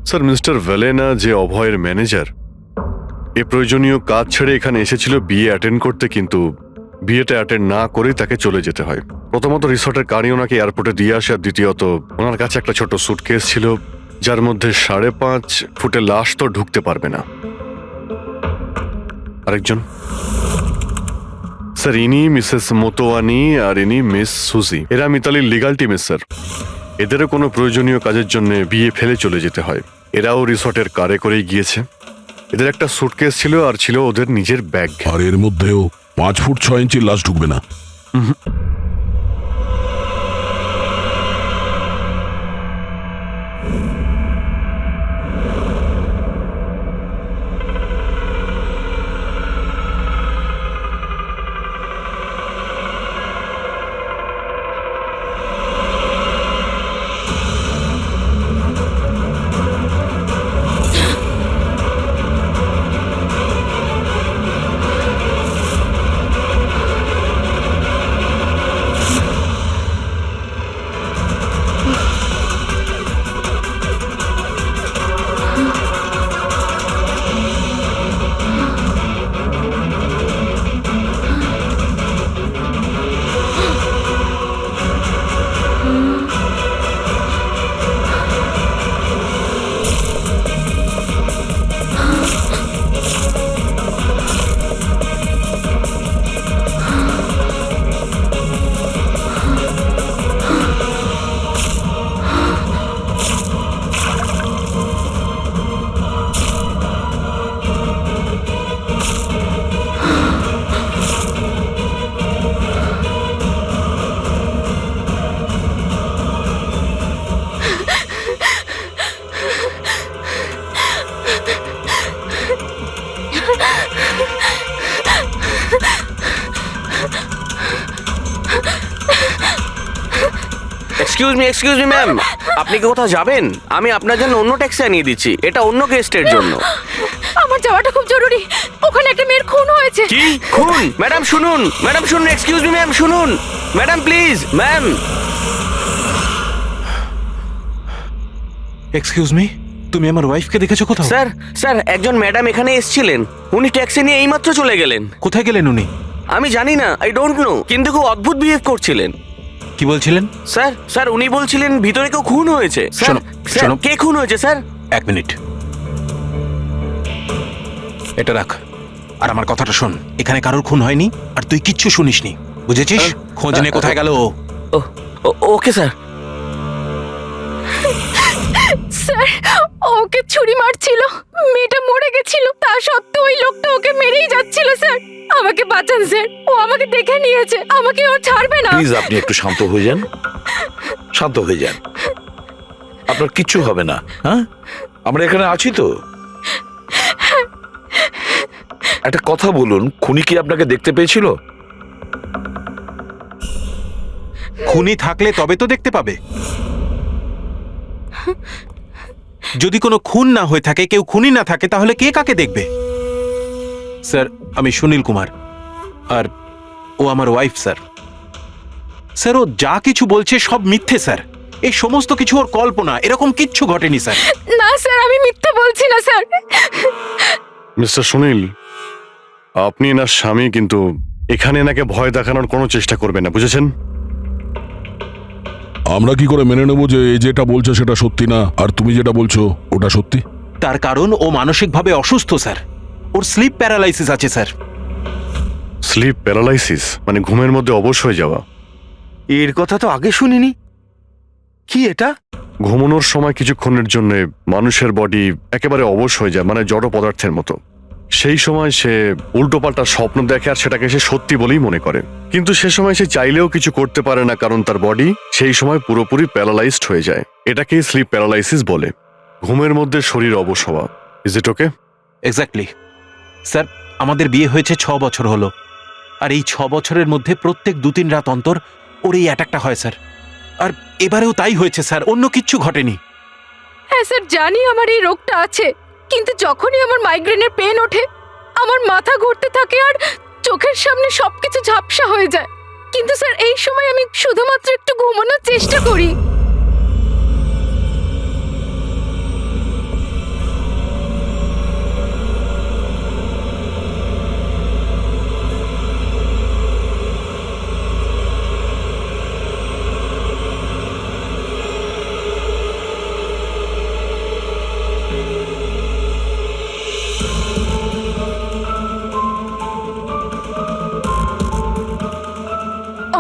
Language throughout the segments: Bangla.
স্যার, মিস্টার ভেলেনা যে অভয়ের ম্যানেজার, এ প্রয়োজনীয় কাজ ছেড়ে এখানে এসেছিল বিয়ে অ্যাটেন্ড করতে, কিন্তু বিয়েটা অ্যাটেন্ড না করেই তাকে চলে যেতে হয়। প্রথমত রিসর্টের গাড়ি ওনাকে এয়ারপোর্টে দিয়ে আসে, আর দ্বিতীয়ত ওনার কাছে একটা ছোট সুটকেস ছিল যার মধ্যে 5.5 ফুটের লাশ তো ঢুকতে পারবে না। আরেকজন স্যার, ইনি মিসেস মোতোয়ানি আর ইনি মিস সুজি। এরা মিতালির লিগাল টিমের স্যার। এদেরও কোনো প্রয়োজনীয় কাজের জন্য বিয়ে ফেলে চলে যেতে হয়। এরাও রিসর্টের কারে করেই গিয়েছে। এদের একটা সুটকেস ছিল আর ছিল ওদের নিজের ব্যাগ। আর এর মধ্যেও 5 ফুট 6 ইঞ্চির লাশ ঢুকবে না। এক্সকিউজ মি ম্যাম, আপনি কি কোথাও যাবেন? আমি আপনার জন্য অন্য ট্যাক্সি আনিয়ে দিচ্ছি, এটা অন্য গেস্টের জন্য। আমার যাওয়াটা খুব জরুরি, ওখানে একটা মেয়ের খুন হয়েছে। কি খুন? ম্যাডাম শুনুন, ম্যাডাম শুনুন, এক্সকিউজ মি ম্যাম, শুনুন madam please, ma'am. Excuse me, তুমি আমার ওয়াইফকে দেখেছো কোথাও? স্যার স্যার, একজন ম্যাডাম এখানে এসেছিলেন, উনি ট্যাক্সি নিয়ে এইমাত্র চলে গেলেন। কোথায় গেলেন উনি? আমি জানি না, আই ডোন্ট নো, কিন্তু খুব অদ্ভুত বিহেভ করছিলেন। কি বলছিলেন? স্যার স্যার, উনি বলছিলেন ভিতরে কেউ খুন হয়েছে। স্যার শোনো, স্যার, শোনো। কে খুন হয়েছে স্যার? 1 মিনিট, এটা রাখ আর আমার কথাটা শোন। এখানে কারোর খুন হয়নি আর তুই কিচ্ছু শুনিসনি, বুঝেছিস? খোঁজ নে কোথায় গেল ও। Okay sir. স্যার, ওকে ছুরি মারছিল, মেয়েটা মরে গেছিল, তা সত্ত্বেও ওই লোকটা ওকে মেরেই যাচ্ছিল। স্যার, আমাকে বাঁচান স্যার, ও আমাকে দেখে নিয়েছে, আমাকে ও ছাড়বে না। প্লিজ আপনি একটু শান্ত হয়ে যান, শান্ত হয়ে যান, আপনার কিচ্ছু হবে না। হ্যাঁ, আমরা এখানে আছি তো। একটা কথা বলুন, খুনি কি আপনাকে দেখতে পেয়েছিল? খুনি থাকলে তবে তো দেখতে পাবে। যদি কোনো খুন না হয়ে থাকে, কেউ খুনি না থাকে, তাহলে কে কাকে দেখবে? স্যার, আমি সুনীল কুমার আর ও আমার ওয়াইফ স্যার। স্যার, ও যা কিছু বলছে সব মিথ্যে স্যার। এই সমস্ত কিছু ওর কল্পনা, এরকম কিচ্ছু ঘটেনি স্যার। না স্যার, আমি মিথ্যে বলছি না স্যার। মিস্টার সুনীল, আপনি এনার স্বামী, কিন্তু এখানে এনাকে ভয় দেখানোর কোনো চেষ্টা করবেন না, বুঝেছেন? আমরা কি করে মেনে নেবো যে এই যেটা বলছে সেটা সত্যি না, আর তুমি যেটা বলছো ওটা সত্যি? তার কারণ ও মানসিকভাবে অসুস্থ স্যার, ওর স্লিপ প্যারালাইসিস আছে স্যার। স্লিপ প্যারালাইসিস মানে ঘুমের মধ্যে অবশ হয়ে যাওয়া? এর কথা তো আগে শুনিনি, কি এটা? ঘুমানোর সময় কিছুক্ষণের জন্য মানুষের বডি একেবারে অবশ হয়ে যায়, মানে জড় পদার্থের মতো। সেই সময় সে উল্টোপাল্টা স্বপ্ন দেখে আর সেটাকে সে সত্যি বলেই মনে করে, কিন্তু সে সময় সে চাইলেও কিছু করতে পারে না, কারণ তার বডি সেই সময় পুরোপুরি প্যারালাইজড হয়ে যায়। এটাকেই স্লিপ প্যারালাইসিস বলে, ঘুমের মধ্যে শরীর অবশ হওয়া। Is it okay? Exactly sir, আমাদের বিয়ে হয়েছে 6 বছর হলো, আর এই 6 বছরের মধ্যে প্রত্যেক 2-3 রাত অন্তর ওর এই অ্যাটাকটা হয় স্যার। আর এবারেও তাই হয়েছে স্যার, অন্য কিচ্ছু ঘটেনি। হ্যাঁ স্যার, জানি আমার এই রোগটা আছে, কিন্তু যখনই আমার মাইগ্রেনের পেন ওঠে, আমার মাথা ঘুরতে থাকে আর চোখের সামনে সবকিছু ঝাপসা হয়ে যায়। কিন্তু স্যার, এই সময় আমি শুধুমাত্র একটু ঘুমানোর চেষ্টা করি।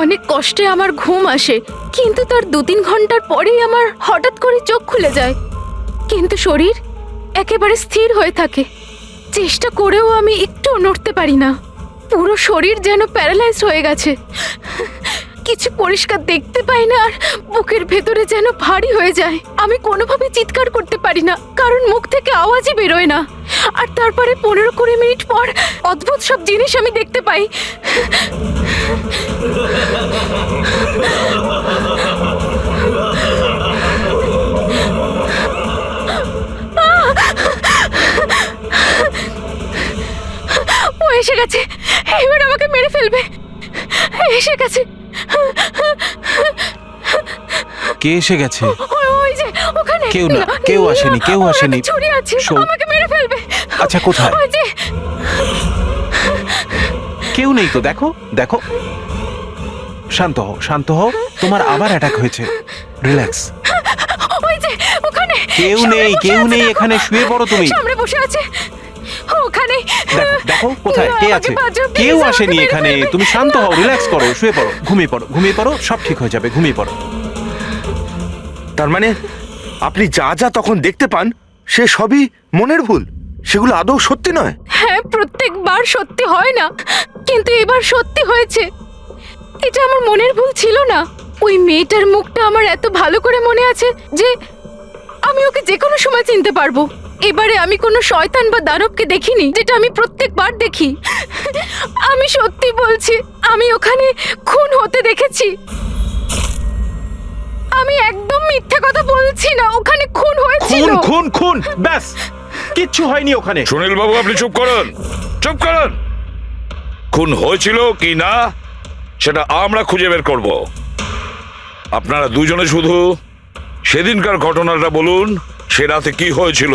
অনেক কষ্টে আমার ঘুম আসে, কিন্তু তার 2-3 ঘন্টার পরেই আমার হঠাৎ করে চোখ খুলে যায়, কিন্তু শরীর একেবারে স্থির হয়ে থাকে। চেষ্টা করেও আমি একটু নড়তে পারি না, পুরো শরীর যেন প্যারালাইজ হয়ে গেছে। কিছু পরিষ্কার দেখতে পাই না, আর বুকের ভেতরে যেন ভারী হয়ে যায়। আমি কোনোভাবে চিৎকার করতে পারি না, কারণ মুখ থেকে আওয়াজই বেরোয় না। আর তারপরে 15-20 মিনিট পর অদ্ভুত সব জিনিস আমি দেখতে পাই। ও এসে গেছে, এবার আমাকে মেরে ফেলবে। এসে গেছে। কে এসে গেছে? ওই যে ওখানে। কেউ না, কেউ আসেনি, কেউ ওর আসেনি। হাতে ছুরি আছে, শোন। আমাকে মেরে ফেলবে। আচ্ছা, কোথায়? ওই যে কেউ নেই তো, দেখো দেখো। শান্ত হও, শান্ত হও। তোমার আবার অ্যাটাক হয়েছে। রিল্যাক্স। ওই যে ওখানে। কেউ সামনে নেই, বসে কেউ আছে, নেই, দেখো। এখানে শুয়ে পড়ো তুমি। সামনে বসে আছে ওখানে। দেখো দেখো কোথায় কে আমাকে আছে? বাঁচাও, please, কেউ আমাকে আসেনি মেরে এখানে। ফেলবে। তুমি শান্ত হও, রিল্যাক্স করো, শুয়ে পড়ো, ঘুমিয়ে পড়ো, ঘুমিয়ে পড়ো, সব ঠিক হয়ে যাবে, ঘুমিয়ে পড়ো। তার মানে আপনি যা যা তখন দেখতে পান সে সবই মনের ভুল, সেগুলো আদৌ সত্যি নয়? হ্যাঁ, প্রত্যেকবার সত্যি হয় না, কিন্তু এবার সত্যি হয়েছে। এটা আমার মনের ভুল ছিল না। ওই মেয়েটার মুখটা আমার এত ভালো করে মনে আছে যে আমি ওকে যে কোনো সময় চিনতে পারবো। এবারে আমি কোনো শয়তান বা দানবকে দেখিনি, যেটা আমি প্রত্যেকবার দেখি। আমি সত্যি বলছি, আমি ওখানে খুন হতে দেখেছি। আমি একদম মিথ্যে কথা বলছি না, ওখানে খুন হয়েছিল। খুন খুন খুন, ব্যাস, কিচ্ছু হয়নি ওখানে। সুনীল বাবু, আপনি চুপ করুন, চুপ করুন। খুন হয়েছিল কি না সেটা আমরা খুঁজে বের করব। আপনারা দুজনে শুধু সেদিনকার ঘটনাটা বলুন, সে রাতে কি হয়েছিল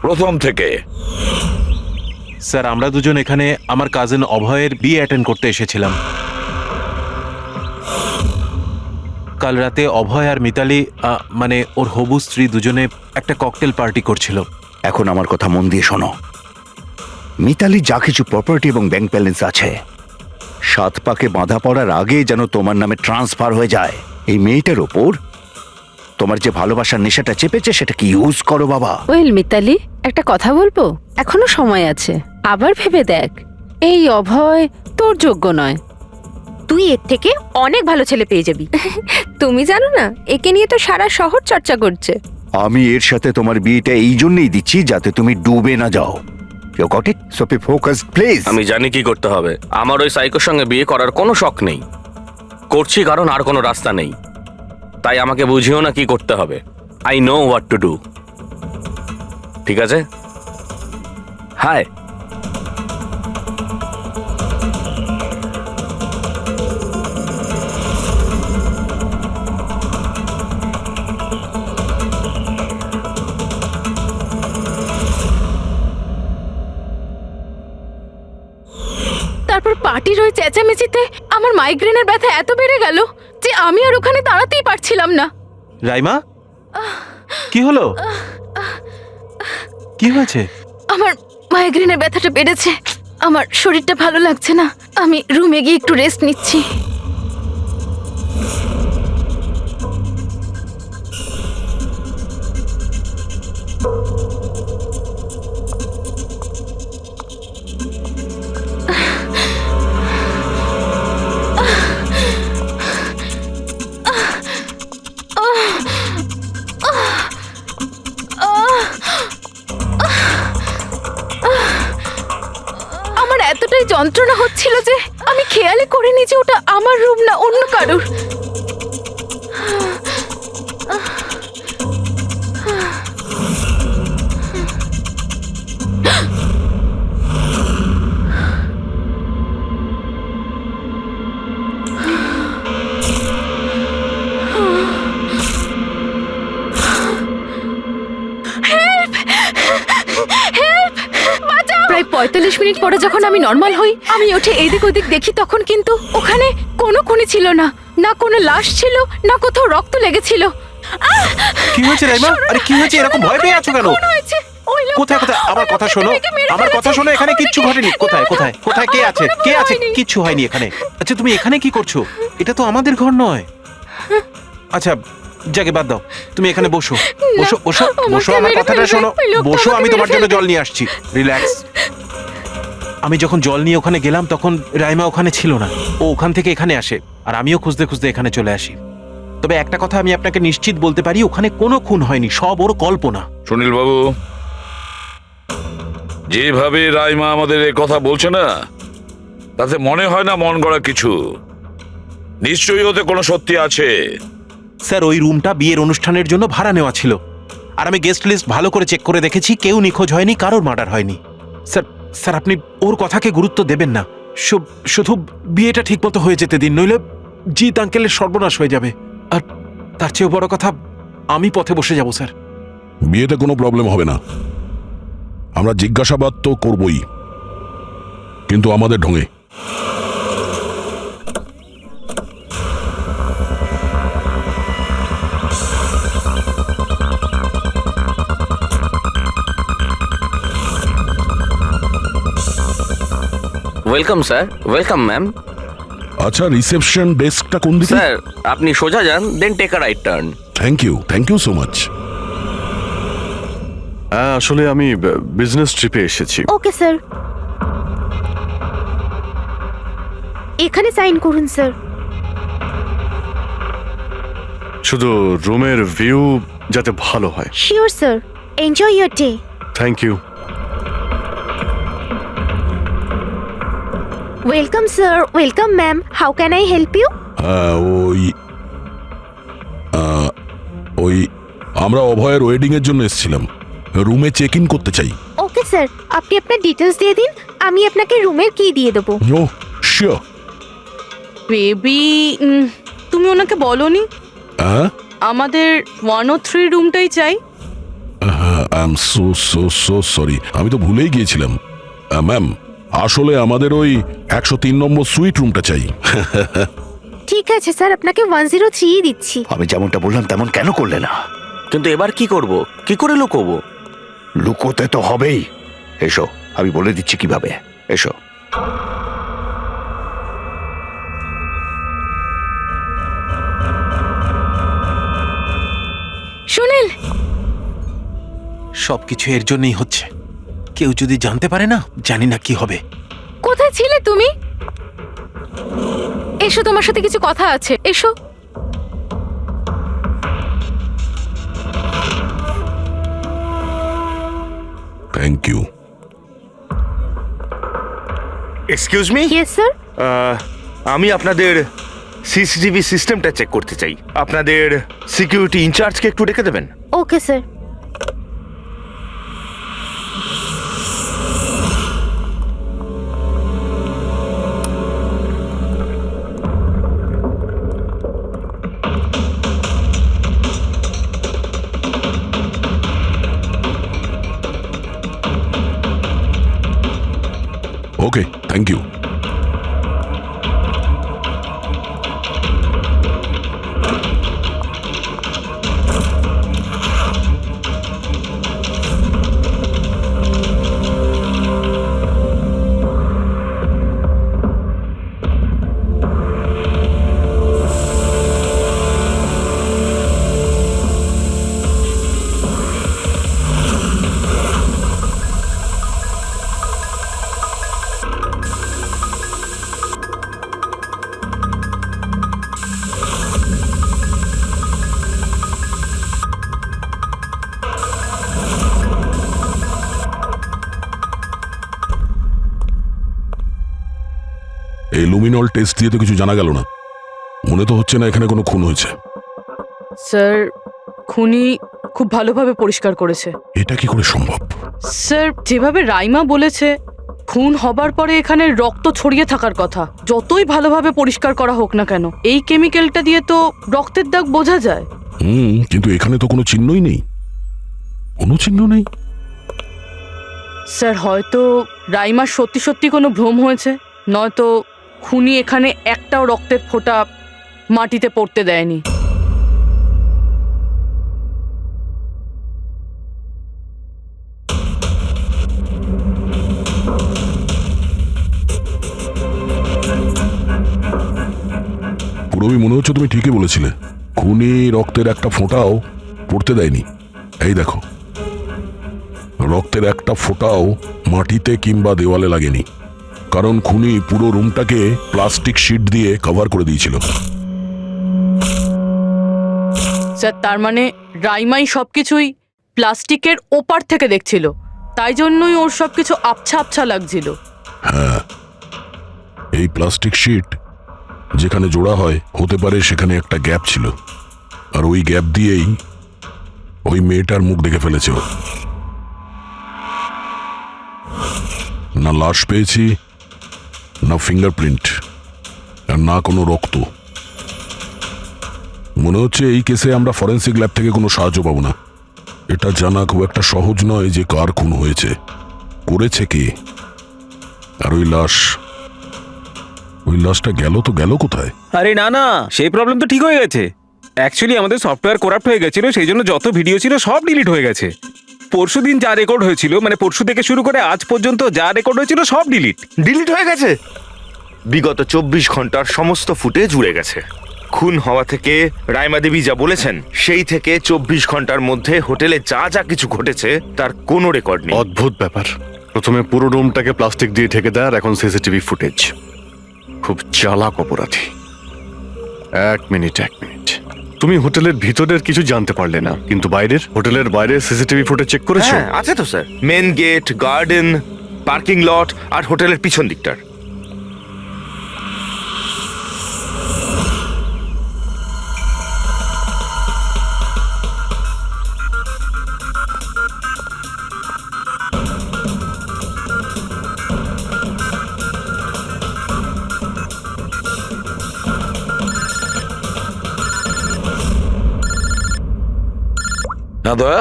প্রথম থেকে। স্যার, আমরা দুজন এখানে আমার কাজিন অভয়ের বিয়ে অ্যাটেন্ড করতে এসেছিলাম। কাল রাতে অভয় আর মিতালি, মানে ওর হবু স্ত্রী, দুজনে একটা ককটেল পার্টি করছিল। এখন আমার কথা মন দিয়ে শোনো। মিতালি যা কিছু প্রপার্টি এবং ব্যাংক ব্যালেন্স আছে, 7 পাকে বাঁধা পড়ার আগে যেন তোমার নামে ট্রান্সফার হয়ে যায়। এই মেয়েটার ওপর তোমার যে ভালোবাসার নেশাটা চেপেছে সেটাকে ইউজ করো বাবা। ওয়েল মিতালি, একটা কথা বলবো? এখনো সময় আছে, আবার ভেবে দেখ। এই অভয় তোর যোগ্য নয়। তুই এর থেকে অনেক ভালো ছেলে পেয়ে যাবি। তুমি জানো না, একে নিয়ে তো সারা শহর চর্চা করছে। আমি এর সাথে তোমার বিয়েটা এই জন্যই দিচ্ছি যাতে তুমি ডুবে না যাও। You got it? So be focused please. আমি জানি কি করতে হবে। আমার ওই সাইকোর সঙ্গে বিয়ে করার কোনো শখ নেই, করছি কারণ আর কোনো রাস্তা নেই। তাই আমাকে বুঝিও না কি করতে হবে। I know what to do. ঠিক আছে? হাই। তারপর পার্টির ওই চেঁচামেচিতে আমার মাইগ্রেনের ব্যথা এত বেড়ে গেল যে আমি আর ওখানে দাঁড়াতেই পারছিলাম না। রাইমা, কি হলো? কি হয়েছে? আমার মাইগ্রেনের ব্যথাটা বেড়েছে, আমার শরীরটা ভালো লাগছে না। আমি রুমে গিয়ে একটু রেস্ট নিচ্ছি। আমার এতটাই যন্ত্রণা হচ্ছিল যে আমি খেয়ালই করিনি যে ওটা আমার রুম না অন্য কারোর। প্রায় 45 মিনিট পরে যখন আমি নর্মাল হই, আমি উঠে এদিক ওদিক দেখি, তখন কিন্তু ওখানে কোনো খুনি ছিল না, না কোনো লাশ ছিল, না কোথাও রক্ত লেগেছিল। কি হয়েছে রাইমা? আরে কি হয়েছে? এরকম ভয় পেয়ে আছো কেন? খুন হয়েছে, ওই লোকটা- কোথায় কোথায় আমার ওই কথা লোকটা শোনো, মেয়েকে মেরে আমার কথা ফেলেছে। শোনো, এখানে আমার কিচ্ছু দিকে- ঘটেনি। কোথায় কোথায় কোথায় কে আছে, কে কোনো আছে? হয়নি। কিচ্ছু হয়নি এখানে। আচ্ছা তুমি এখানে কি করছো? এটা তো আমাদের ঘর নয়। আচ্ছা যাকে বাদ দাও, তুমি এখানে বসো বসো বসো আমাকে বসো, আমার মেরে কথাটা ফেলবে। শোনো, ওই লোকটা বসো, আমাকে আমি মেরে তোমার জন্য ফেলবে। জল নিয়ে আসছি। রিল্যাক্স। আমি যখন জল নিয়ে ওখানে গেলাম তখন রাইমা ওখানে ছিল না। ও ওখান থেকে এখানে আসে আর আমিও খুঁজতে খুঁজতে এখানে চলে আসি। তবে একটা কথা আমি আপনাকে নিশ্চিত বলতে পারি, ওখানে কোনো খুন হয়নি, সব ওর কল্পনা। সুনীল বাবু, যেভাবে রাইমা আমাদের এ কথা বলছে না, তাতে মনে হয় না মন গড়া কিছু। নিশ্চয়ই ওতে কোনো সত্যি আছে। স্যার ওই রুমটা বিয়ের অনুষ্ঠানের জন্য ভাড়া নেওয়া ছিল, আর আমি গেস্ট লিস্ট ভালো করে চেক করে দেখেছি, কেউ নিখোঁজ হয়নি, কারোর মার্ডার হয়নি। স্যার স্যার আপনি ওর কথাকে গুরুত্ব দেবেন না। শুধু বিয়েটা ঠিকমতো হয়ে যেতে দিন, নইলে জিৎ আঙ্কেলের সর্বনাশ হয়ে যাবে। আর তার চেয়েও বড় কথা, আমি পথে বসে যাব স্যার। বিয়েতে কোনো প্রবলেম হবে না, আমরা জিজ্ঞাসাবাদ তো করবই, কিন্তু আমাদের ঢঙে। Welcome sir, welcome ma'am. আচ্ছা, রিসেপশন ডেস্কটা কোন দিকে? স্যার আপনি সোজা যান, then take a right turn. Thank you so much. হ্যাঁ, আসলে আমি বিজনেস ট্রিপে এসেছি। ওকে স্যার, এখানে সাইন করুন স্যার। শুধু রুমের ভিউ যাতে ভালো হয়। Sure sir, enjoy your day. Thank you. Welcome sir, welcome ma'am, how can I help you? ওই আমরা অভয়ের ওয়েডিং এর জন্য এসেছিলাম, রুমে চেক ইন করতে চাই। ওকে স্যার, আপনি আপনার ডিটেলস দিয়ে দিন, আমি আপনাকে রুমের কি দিয়ে দেবো। ও শিওর। বেবি, তুমি ওনাকে বলনি হ্যাঁ, আমাদের 103 রুমটাই চাই? আই এম সো সরি, আমি তো ভুলেই গিয়েছিলাম। ম্যাম, আসলে আমাদের ওই 103 নম্বর সুইট রুমটা চাই। ঠিক আছে স্যার, আপনাকে 103 দিচ্ছি। আমি যেমনটা বললাম তেমন কেন করলে না? কিন্তু এবার কি করব, কি করে লুকোবো? লুকোতে তো হবেই। এসো, আমি বলে দিচ্ছি কিভাবে। এসো। সুনীল, সবকিছু এর জন্যই হচ্ছে। কেউ যদি জানতে পারে না, জানি না কি হবে। কোথায় ছিলে তুমি? এসো, তোমার সাথে কিছু কথা আছে, এসো। Thank you. Excuse me, yes sir. আমি আপনাদের সিসিটিভি সিস্টেমটা চেক করতে চাই। আপনাদের সিকিউরিটি ইনচার্জকে একটু ডেকে দেবেন। Okay sir. Okay, thank you. এই লুমিনল টেস্ট দিয়ে তো কিছু জানা গেল না। মনে তো হচ্ছে না এখানে কোনো খুন হয়েছে। স্যার, খুনি খুব ভালোভাবে পরিষ্কার করেছে। এটা কি করে সম্ভব? স্যার, যেভাবে রাইমা বলেছে, খুন হবার পরে এখানে রক্ত ছড়িয়ে থাকার কথা। যতই ভালোভাবে পরিষ্কার করা হোক না কেন, এই কেমিক্যালটা দিয়ে তো রক্তের দাগ বোঝা যায়। কিন্তু এখানে তো কোনো চিহ্নই নেই, কোনো চিহ্ন নেই। স্যার, হয়তো রাইমার সত্যি সত্যি কোনো ভ্রম হয়েছে, নয়তো খুনি এখানে একটাও রক্তের ফোঁটা মাটিতে পড়তে দেয়নি। রবি, মনে হচ্ছে তুমি ঠিকই বলেছিলে। খুনি রক্তের একটা ফোঁটাও পড়তে দেয়নি। এই দেখো, রক্তের একটা ফোঁটাও মাটিতে কিংবা দেওয়ালে লাগেনি, কারণ খুনি পুরো রুমটাকে প্লাস্টিক শিট দিয়ে কভার করে দিয়েছিল। স্যার, তার মানে রাইমাই সবকিছুই প্লাস্টিকের ওপার থেকে দেখছিল, তাই জন্যই ওর সবকিছু আবছা আবছা লাগছিল। হ্যাঁ, এই প্লাস্টিক শিট যেখানে জোড়া হয় হতে পারে সেখানে একটা গ্যাপ ছিল, আর ওই গ্যাপ দিয়েই ওই মেয়েটার মুখ দেখে ফেলেছে ও। না লাশ পেয়েছি, না ফিঙ্গারপ্রিন্ট, আর না কোনো রক্ত। মনে হচ্ছে এই কেসে আমরা ফরেন্সিক ল্যাব থেকে কোনো সাহায্য পাবো না। এটা জানা খুব একটা সহজ নয় যে কার খুন হয়েছে, করেছে কে, আর ওই লাশটা গেল তো গেল কোথায়? আরে না না, সেই প্রবলেম তো ঠিক হয়ে গেছে। অ্যাকচুয়ালি আমাদের সফটওয়্যার করাপ্ট হয়ে গেছিল, সেই জন্য যত ভিডিও ছিল সব ডিলিট হয়ে গেছে। পরশুদিন যা রেকর্ড হয়েছিল, মানে পরশু থেকে শুরু করে আজ পর্যন্ত যা রেকর্ড হয়েছিল সব ডিলিট হয়ে গেছে। বিগত 24 ঘন্টার সমস্ত ফুটেজ উড়ে গেছে। খুন হওয়া থেকে রাইমা দেবী যা বলেছেন সেই থেকে 24 ঘন্টার মধ্যে হোটেলে যা যা কিছু ঘটেছে তার কোনো রেকর্ড নেই। অদ্ভুত ব্যাপার। প্রথমে পুরো রুমটাকে প্লাস্টিক দিয়ে ঢেকে দেয়, আর এখন সিসিটিভি ফুটেজ। খুব চালাক অপরাধী। এক মিনিট, তুমি হোটেলের ভিতরের কিছু জানতে পারলে না, কিন্তু হোটেলের বাইরে সিসিটিভি ফুটেজ চেক করেছো? হ্যাঁ, আছে তো sir. Main gate, garden, parking lot আর হোটেলের পিছন দিকটার। না দয়া,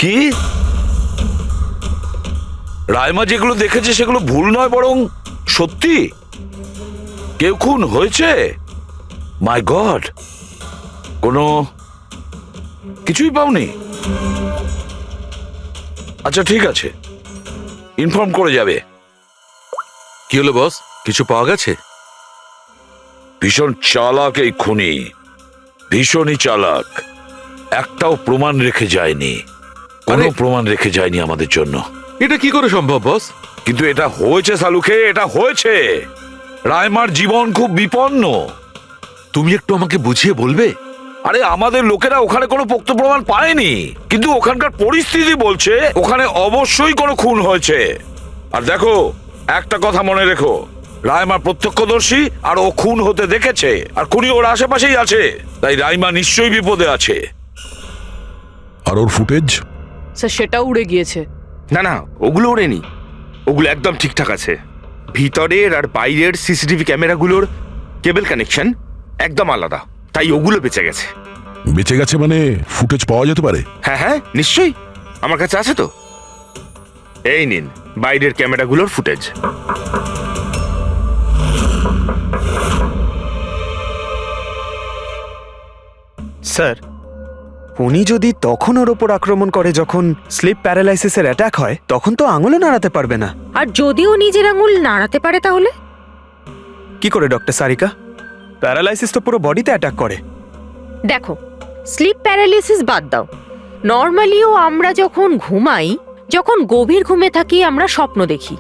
কি রাইমা যেগুলো দেখেছে সেগুলো ভুল নয়, বরং সত্যি? কেউ খুন হয়েছে? মাই গড, কোনো কিছুই পাওনি? আচ্ছা ঠিক আছে, ইনফর্ম করে যাবে। কি হলো বস, কিছু পাওয়া গেছে? ভীষণ চালাক এই খুনি, ভীষণই চালাক। একটাও প্রমাণ রেখে যায়নি, কোনো প্রমাণ রেখে যায়নি আমাদের জন্য। এটা কি করে সম্ভব বস? কিন্তু এটা হয়েছে সালুকে, এটা হয়েছে। রাইমার জীবন খুব বিপন্ন। তুমি একটু আমাকে বুঝিয়ে বলবে? আরে আমাদের লোকেরা ওখানে কোনো পোক্ত প্রমাণ পায়নি, কিন্তু ওখানকার পরিস্থিতি বলছে ওখানে অবশ্যই কোনো খুন হয়েছে। আর দেখো, একটা কথা মনে রেখো, রাইমা প্রত্যক্ষদর্শী, আর ও খুন হতে দেখেছে, আর খুনি ওর আশেপাশেই আছে, তাই রাইমা নিশ্চয়ই বিপদে আছে। আর ওর ফুটেজ? স্যার, সেটাও উড়ে গিয়েছে। না না, ওগুলো ওড়েনি, ওগুলো একদম ঠিকঠাক আছে। ভিতরের আর বাইরের সিসিটিভি ক্যামেরাগুলোর কেবল কানেকশন একদম আলাদা, তাই ওগুলো বেঁচে গেছে। বেঁচে গেছে মানে ফুটেজ পাওয়া যেতে পারে? হ্যাঁ হ্যাঁ, নিশ্চয়ই, আমার কাছে আছে তো। এই নিন বাইরের ক্যামেরাগুলোর ফুটেজ। স্যার, উনি যদি তখন ওর ওপর আক্রমণ করে যখন স্লিপ প্যারালাইসিসের অ্যাটাক হয়, তখন তো আঙুলও নাড়াতে পারবে না। আর যদিও নিজের আঙুল নাড়াতে পারে তাহলে কি করে ডক্টর সারিকা? প্যারালাইসিস তো পুরো বডিতে অ্যাটাক করে। দেখো, স্লিপ প্যারালিসিস বাদ দাও, নর্মালিও আমরা যখন ঘুমাই, যখন গভীর ঘুমে থাকি আমরা স্বপ্ন দেখি,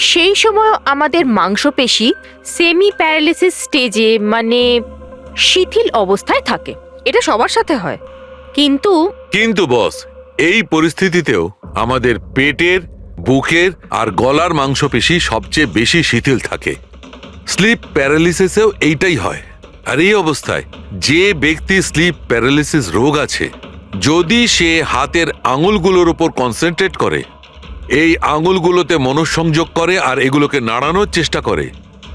সেই সময় আমাদের মাংসপেশি সেমি প্যারালিসিস স্টেজে, মানে শিথিল অবস্থায় থাকে। এটা সবার সাথে হয়। কিন্তু বস, এই পরিস্থিতিতেও আমাদের পেটের, বুকের আর গলার মাংসপেশি সবচেয়ে বেশি শিথিল থাকে। স্লিপ প্যারালিসিসেও এইটাই হয়। আর এই অবস্থায় যে ব্যক্তি স্লিপ প্যারালিসিস রোগ আছে, যদি সে হাতের আঙুলগুলোর উপর কনসেন্ট্রেট করে, এই আঙুলগুলোতে মনঃসংযোগ করে আর এগুলোকে নাড়ানোর চেষ্টা করে,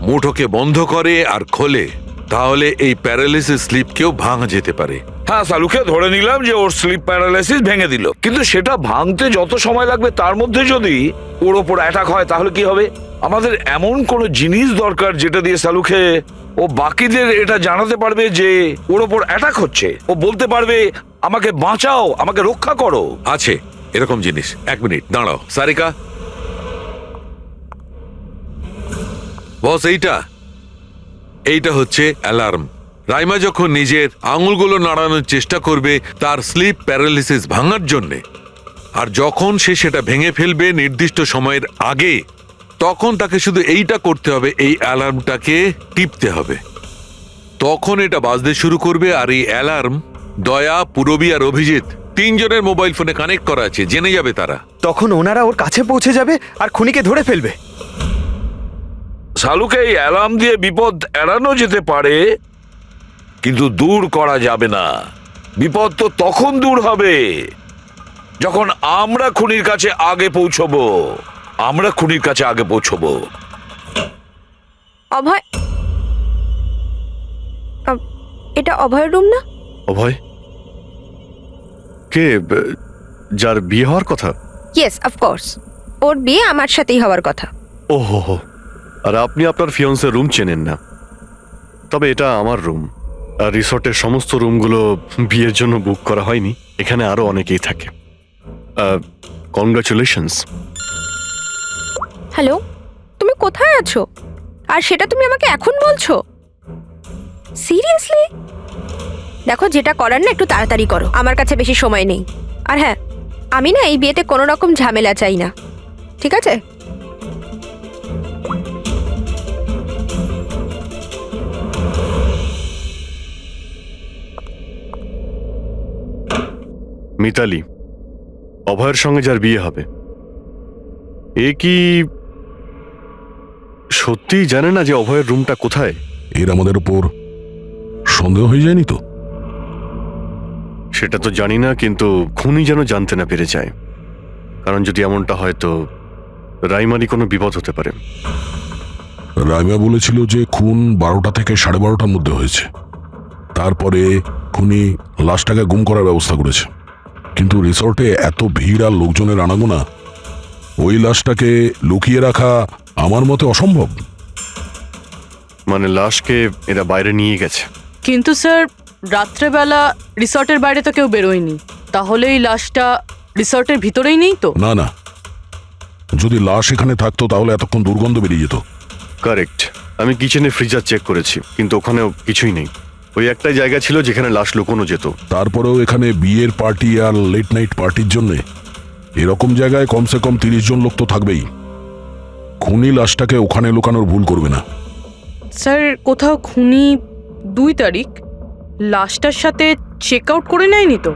মুঠোকে বন্ধ করে আর খোলে, তাহলে এই প্যারালিসিস স্লিপকেও ভাঙা যেতে পারে। হ্যাঁ সালুকে ধরে নিলাম যে ওর স্লিপ প্যারালাইসিস ভেঙে দিল, কিন্তু সেটা ভাঙতে যত সময় লাগবে তার মধ্যে যদি ওর ওপর অ্যাটাক হয় তাহলে কি হবে? আমাদের এমন কোনো জিনিস দরকার যেটা দিয়ে সালুকে ও বাকিদের এটা জানাতে পারবে যে ওর ওপর অ্যাটাক হচ্ছে। ও বলতে পারবে আমাকে বাঁচাও, আমাকে রক্ষা করো। আছে এরকম জিনিস। এক মিনিট দাঁড়াও সারিকা। বস, এইটা এইটা হচ্ছে অ্যালার্ম। রাইমা যখন নিজের আঙুলগুলো নাড়ানোর চেষ্টা করবে তার স্লিপ প্যারালিসিস ভাঙার জন্যে, আর যখন সে সেটা ভেঙে ফেলবে নির্দিষ্ট সময়ের আগে, তখন তাকে শুধু এইটা করতে হবে, এই অ্যালার্মটাকে টিপতে হবে। তখন এটা বাজতে শুরু করবে, আর এই অ্যালার্ম দয়া, পুরবী আর অভিজিৎ তিনজনের মোবাইল ফোনে কানেক্ট করা আছে, জেনে যাবে তারা। তখন ওনারা ওর কাছে পৌঁছে যাবে আর খুনিকে ধরে ফেলবে। শালুকে এই অ্যালার্ম দিয়ে বিপদ এড়ানো যেতে পারে, কিন্তু দূর করা যাবে না। বিপদ তো তখন দূর হবে যখন আমরা খুনির কাছে আগে পৌঁছবো। আমরা খুনির কাছে আগে পৌঁছবো। অভয়, এটা অভয়ের রুম না? অভয় কে? যার বিয়ে হওয়ার কথা? Yes, of course. ওর বিয়ে আমার সাথেই হওয়ার কথা। ওহো হো, আর আপনি আপনার ফিয়ন্সের রুম চেনেন না? তবে এটা আমার রুম, আর রিসর্টের সমস্ত রুমগুলো বিয়ের জন্য বুক করা হয়নি। এখানে আরো অনেকেই থাকে। কনগ্রাচুলেশনস। হ্যালো, তুমি কোথায় আছো? আর সেটা তুমি আমাকে এখন বলছো? সিরিয়াসলি? দেখো, যেটা করার না একটু তাড়াতাড়ি করো, আমার কাছে বেশি সময় নেই। আর হ্যাঁ, আমি না এই বিয়েতে কোনো রকম ঝামেলা চাই না, ঠিক আছে? মিতালি, অভয়ের সঙ্গে যার বিয়ে হবে, এ কি সত্যিই জানে না যে অভয়ের রুমটা কোথায়? এর আমাদের উপর সন্দেহ হয়ে যায়নি তো? সেটা তো জানি না, কিন্তু খুনি যেন জানতে না পেরে যায়। কারণ যদি এমনটা হয় তো রাইমারই কোনো বিপদ হতে পারে। রাইমা বলেছিল যে খুন 12টা থেকে 12:30টার মধ্যে হয়েছে। তারপরে খুনি লাশটাকে গুম করার ব্যবস্থা করেছে। কিন্তু রিসর্টে এত ভিড় আর লোকজনের আনাগোনা, ওই লাশটাকে লুকিয়ে রাখা আমার মতে অসম্ভব। মানে লাশকে এরা বাইরে নিয়ে গেছে? কিন্তু স্যার, রাত্রেবেলা রিসর্টের বাইরে তো কেউ বেরোয়নি, তাহলে এই লাশটা রিসর্টের ভিতরেই নেই তো? না না, যদি লাশ এখানে থাকতো তাহলে এতক্ষণ দুর্গন্ধ বেরিয়ে যেত। কারেক্ট। আমি কিচেনে ফ্রিজার চেক করেছি, কিন্তু ওখানেও কিছুই নেই। ওই একটাই জায়গা ছিল যেখানে লাশ লুকোনো যেত। তারপরেও এখানে বিয়ের পার্টি আর লেট নাইট পার্টির জন্য এরকম জায়গায় কমসে কম 30 জন লোক তো থাকবেই। খুনি লাশটাকে ওখানে লুকানোর ভুল করবে না। স্যার, কোথাও খুনি 2 তারিখ লাশটার সাথে চেক আউট করে নেয়নি তো?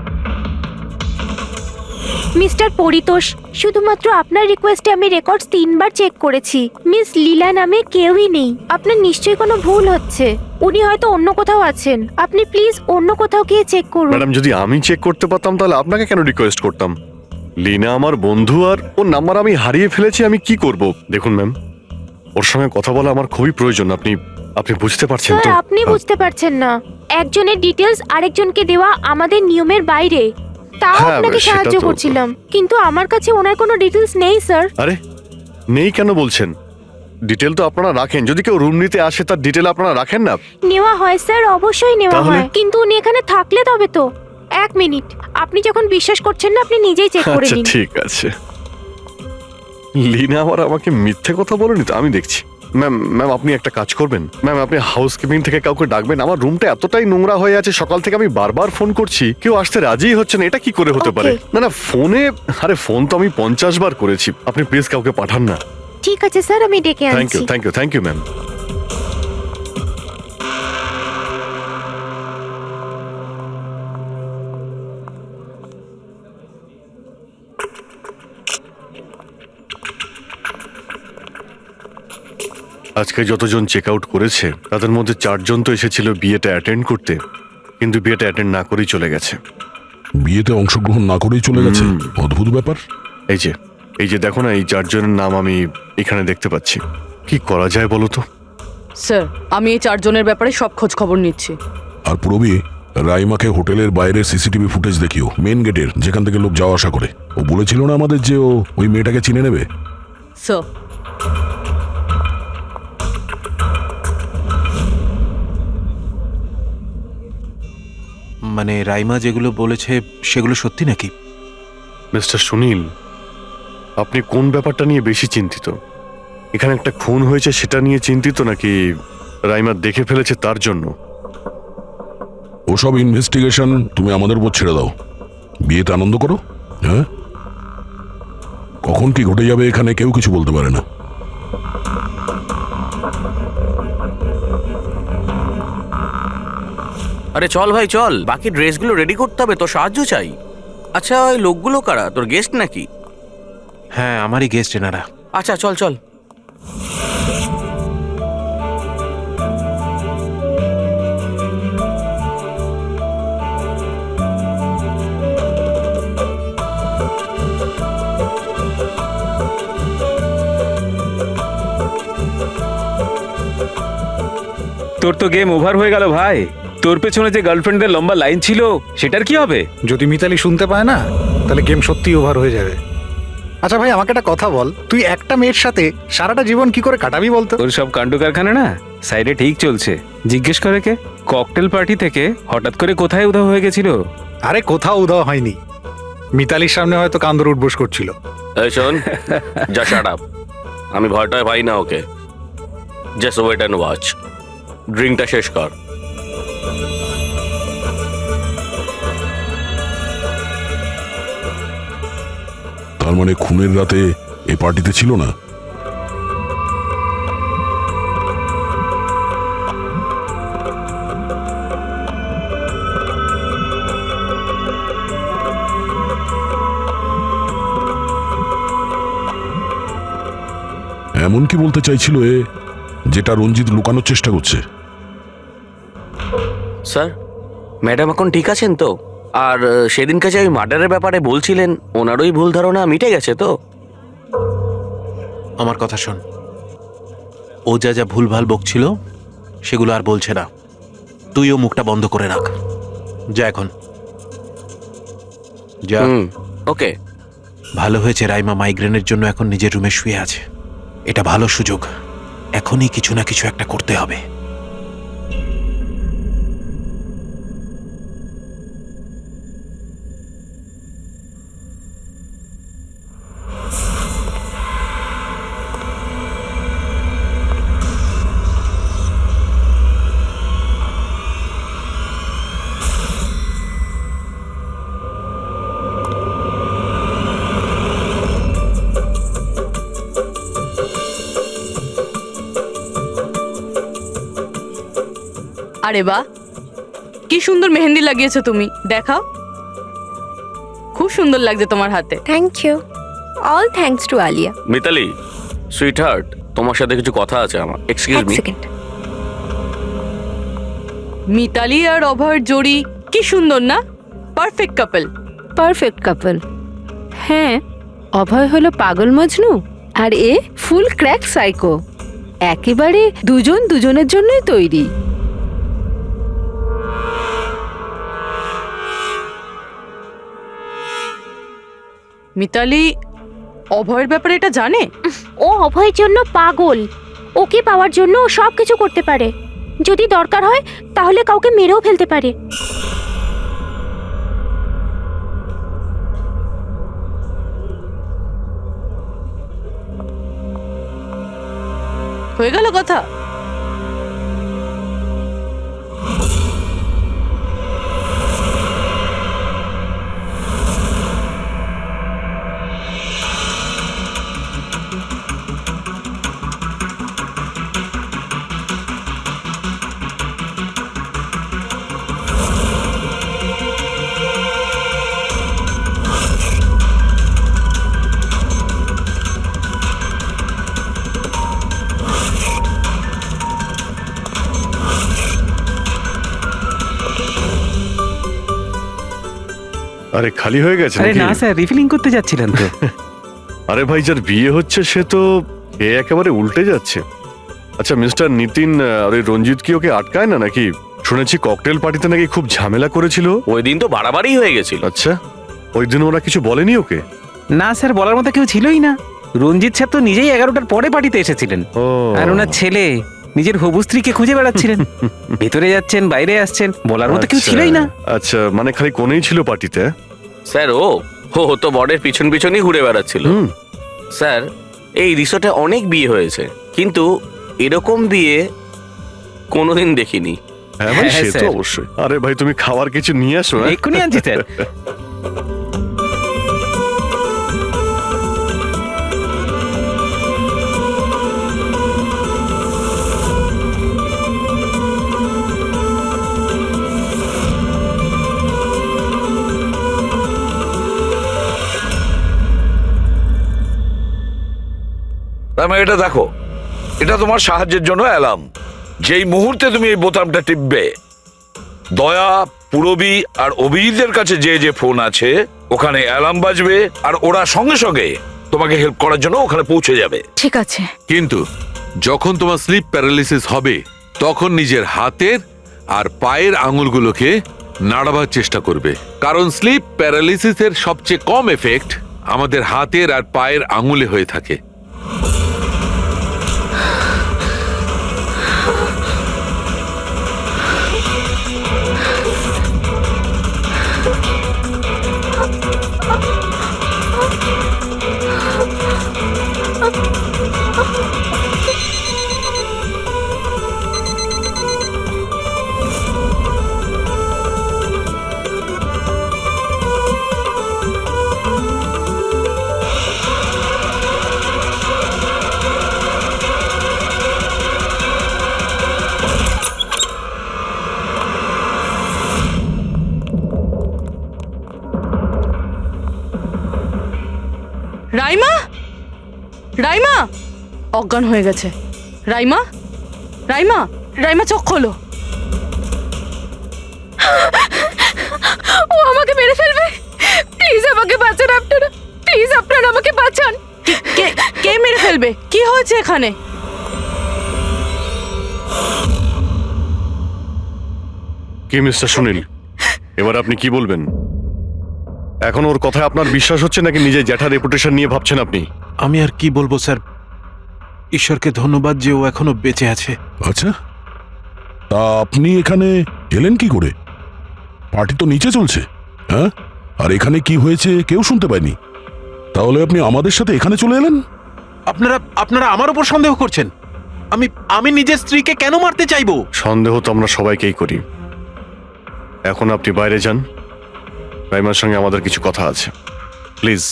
মিস্টার পরিতোষ, শুধুমাত্র আপনার রিকোয়েস্টে আমি রেকর্ডস 3 বার চেক করেছি। মিস লীলা নামে কেউই নেই। আপনার নিশ্চয়ই কোনো ভুল হচ্ছে। উনি হয়তো অন্য কোথাও আছেন। আপনি প্লিজ অন্য কোথাও গিয়ে চেক করুন। ম্যাডাম, যদি আমি চেক করতে পারতাম তাহলে আপনাকে কেন রিকোয়েস্ট করতাম? লিনা আমার বন্ধু, আর ওর নাম্বার আমি হারিয়ে ফেলেছি। আমি কি করব? দেখুন ম্যাম, ওর সঙ্গে কথা বলা আমার খুবই প্রয়োজন। আপনি বুঝতে পারছেন তো? স্যার, আপনি বুঝতে পারছেন না। একজনের ডিটেলস আরেকজনকে দেওয়া আমাদের নিয়মের বাইরে। তাও হ্যাঁ, আপনাকে সেটা সাহায্য তো- করছিলাম, কিন্তু আমার কাছে ওনার কোনো ডিটেলস নেই স্যার। আরে নেই কেন বলছেন? ডিটেল তো আপনারা রাখেন। যদি কেউ রুম নিতে আসে তার ডিটেল আপনারা রাখেন না? নেওয়া হয় স্যার, অবশ্যই নেওয়া তাহলে? হয়, কিন্তু উনি এখানে থাকলে তবে তো। 1 মিনিট, আপনি যখন বিশ্বাস করছেন না, আপনি নিজেই চেক করে আচ্ছা নিন। ঠিক আছে। লিনা আবার আমাকে মিথ্যে কথা বলেনি তো? আমি দেখছি। ম্যাম আপনি একটা কাজ করবেন। ম্যাম, আপনি হাউসকিপিং থেকে কাউকে ডাকবেন। আমার রুমটা এতটাই নোংরা হয়ে আছে, সকাল থেকে আমি বারবার ফোন করছি, কেউ আসতে রাজিই হচ্ছে না। এটা কি করে হতে পারে? Okay. না ফোনে, আরে ফোন তো আমি 50 বার করেছি। আপনি প্লিজ কাউকে পাঠান না। ঠিক আছে স্যার, আমি ডেকে থ্যাংক আনছি। You thank you ma'am. আজকে যতজন চেক আউট করেছে তাদের মধ্যে 4 জন তো এসেছিল বিয়েটা অ্যাটেন্ড করতে, কিন্তু বিয়েটা অ্যাটেন্ড না করেই চলে গেছে। বিয়েতে অংশগ্রহণ না করেই চলে গেছে? অদ্ভুত ব্যাপার। এই যে দেখো না, এই 4 জনের নাম আমি এখানে দেখতে পাচ্ছি। কি করা যায় বলো তো? স্যার, আমি এই 4 জনের ব্যাপারে সব খোঁজ খবর নিচ্ছি। আর পুরবী, রাইমাকে হোটেলের বাইরে সিসিটিভি ফুটেজ দেখিও, মেন গেটের, যেখান থেকে লোক যাওয়া আসা করে। ও বলেছিল না আমাদের যে ও ওই মেয়েটাকে চিনে নেবে। স্যার, মানে রাইমা যেগুলো বলেছে সেগুলো সত্যি নাকি? মিস্টার সুনীল, আপনি কোন ব্যাপারটা নিয়ে বেশি চিন্তিত? এখানে একটা খুন হয়েছে সেটা নিয়ে চিন্তিত, নাকি রাইমা দেখে ফেলেছে তার জন্য। ওসব ইনভেস্টিগেশন তুমি আমাদের উপর ছেড়ে দাও, বিয়েতে আনন্দ করো। হ্যাঁ, কখন কি ঘটে যাবে এখানে কেউ কিছু বলতে পারে না। আরে চল ভাই চল, বাকি ড্রেসগুলো রেডি করতে হবে, তো সাহায্য চাই। আচ্ছা ওই লোকগুলো কারা, তোর গেস্ট নাকি? হ্যাঁ, আমারই গেস্ট এনারা। আচ্ছা চল চল। তোর তো গেম ওভার হয়ে গেল ভাই। তোর পেছনে যে গার্লফ্রেন্ডদের লম্বা লাইন ছিল সেটার কি হবে? যদি মিতালি শুনতে পায় না তাহলে গেম সত্যি ওভার হয়ে যাবে। আচ্ছা ভাই, আমাকে একটা কথা বল, তুই একটা মেয়ের সাথে সারাটা জীবন কি করে কাটাবি বলতো? তোর সব কাণ্ড কারখানা না সাইডে ঠিক চলছে। জিজ্ঞেস করে কে? ককটেল পার্টি থেকে হঠাৎ করে কোথায় উধাও হয়ে গেছিল? আরে কোথাও উধাও হয়নি, মিতালির সামনে হয়তো কান্দর উঠবোস করছিল। এই শোন, যা শাট আপ। আমি ভয়টায় পাই না ওকে। Just wait and watch. ড্রিঙ্কটা শেষ কর। তার মানে খুনের রাতে এই পার্টিতে ছিল না? এমন কি বলতে চাইছিল এ, যেটা রঞ্জিত লুকানোর চেষ্টা করছে? স্যার, ম্যাডাম এখন ঠিক আছেন তো? আর সেদিনকে যে ওই মার্ডারের ব্যাপারে বলছিলেন, ওনারই ভুল ধারণা মিটে গেছে তো? আমার কথা শোন, ও যা যা ভুলভাল বকছিল সেগুলো আর বলছে না। তুইও মুখটা বন্ধ করে রাখ। যা এখন যা। ওকে। ভালো হয়েছে রাইমা মাইগ্রেনের জন্য এখন নিজের রুমে শুয়ে আছে। এটা ভালো সুযোগ, এখনই কিছু না কিছু একটা করতে হবে। আরে বাহ, কি সুন্দর মেহেন্দি লাগিয়েছো তুমি, দেখাও। খুব সুন্দর লাগছে তোমার হাতে। Thank you. All thanks to Alia. Mitali, sweetheart, তোমার সাথে কিছু কথা আছে আমার। Excuse me. সেকেন্ড। মিতালি আর অভয়ের জড়ি কি সুন্দর না? Perfect couple. Perfect couple. হ্যাঁ, অভয় হলো পাগল মজনু আর এ ফুল ক্র্যাক সাইকো। একেবারে দুজন দুজনের জন্যই তৈরি। মিতালি অভয়ের ব্যাপারে এটা জানে? ও অভয়ের জন্য পাগল। ওকে পাওয়ার জন্য ও সব কিছু করতে পারে। যদি দরকার হয় তাহলে কাউকে মেরেও ফেলতে পারে। হয়ে গেল কথা। আরে খালি হয়ে গেছে আরে নাকি? না স্যার, রিফিলিং করতে যাচ্ছিলেন তো। আরে ভাই, যার বিয়ে হচ্ছে সে তো এ একেবারে উল্টে যাচ্ছে। আচ্ছা মিস্টার নিতিন, আর ওই রঞ্জিত কি ওকে আটকায় না নাকি? শুনেছি ককটেল পার্টিতে নাকি খুব ঝামেলা করেছিল। ওই দিন তো বাড়াবাড়ি হয়ে গেছিল। আচ্ছা, ওই দিন ওরা কিছু বলেনি ওকে? না স্যার, বলার মতো কেউ ছিলই না। রঞ্জিত স্যার তো নিজেই 11টার পরে পার্টিতে এসেছিলেন। ও, আর ওনার ছেলে নিজের হবু স্ত্রীকে খুঁজে বেড়াচ্ছিলেন। ভেতরে যাচ্ছেন, বাইরে আসছেন, বলার মতো কেউ আচ্ছা, ছিলই না। আচ্ছা, মানে খালি কোনেই ছিল পার্টিতে? স্যার ও তো বরের পিছন পিছনই ঘুরে বেড়াচ্ছিল। স্যার, এই রিসোর্টে অনেক বিয়ে হয়েছে, কিন্তু এরকম বিয়ে কোনোদিন দেখিনি। হ্যাঁ ভাই, হ্যাঁ, সে তো স্যার। অবশ্যই। আরে ভাই, তুমি খাওয়ার কিছু নিয়ে আসো। হ্যাঁ? এক্ষুনি আনছি স্যার। রাইমা, এটা দেখো, এটা তোমার সাহায্যের জন্য অ্যালার্ম। যেই মুহূর্তে তুমি এই বোতামটা টিপবে, দয়া, পুরবী আর অভিজিতের কাছে যে যে ফোন আছে ওখানে অ্যালার্ম বাজবে, আর ওরা সঙ্গে সঙ্গে তোমাকে হেল্প করার জন্য ওখানে পৌঁছে যাবে। ঠিক আছে। কিন্তু যখন তোমার স্লিপ প্যারালিসিস হবে তখন নিজের হাতের আর পায়ের আঙুলগুলোকে নাড়াবার চেষ্টা করবে, কারণ স্লিপ প্যারালিসিসের সবচেয়ে কম এফেক্ট আমাদের হাতের আর পায়ের আঙুলে হয়ে থাকে। রাইমা, রাইমা অজ্ঞান হয়ে গেছে। রাইমা, রাইমা, রাইমা চোখ খোলো। ও আমাকে মেরে ফেলবে। প্লিজ আমাকে বাঁচান আপনারা, প্লিজ আপনারা আমাকে বাঁচান। কে কে মেরে ফেলবে? কি হয়েছে এখানে? কি মিস্টার সুনীল, এবার আপনি কি বলবেন? এখন ওর কথায় আপনার বিশ্বাস হচ্ছে নাকি নিজের জ্যাঠার রেপুটেশন নিয়ে ভাবছেন আপনি? আমি আর কি বলবো স্যার, ঈশ্বরকে ধন্যবাদ যে ও এখনো বেঁচে আছে। আচ্ছা, তা আপনি এখানে এলেন কি করে? পার্টি তো নিচে চলছে। হ্যাঁ, আর এখানে কি হয়েছে কেউ শুনতে পায়নি। তাহলে আপনি আমাদের সাথে এখানে চলে এলেন? আপনারা আপনারা আমার উপর সন্দেহ করছেন? আমি নিজের স্ত্রীকে কেন মারতে চাইবো? সন্দেহ তো আমরা সবাইকেই করি। এখন আপনি বাইরে যান, রাইমার সঙ্গে আমাদের কিছু কথা আছে, প্লিজ।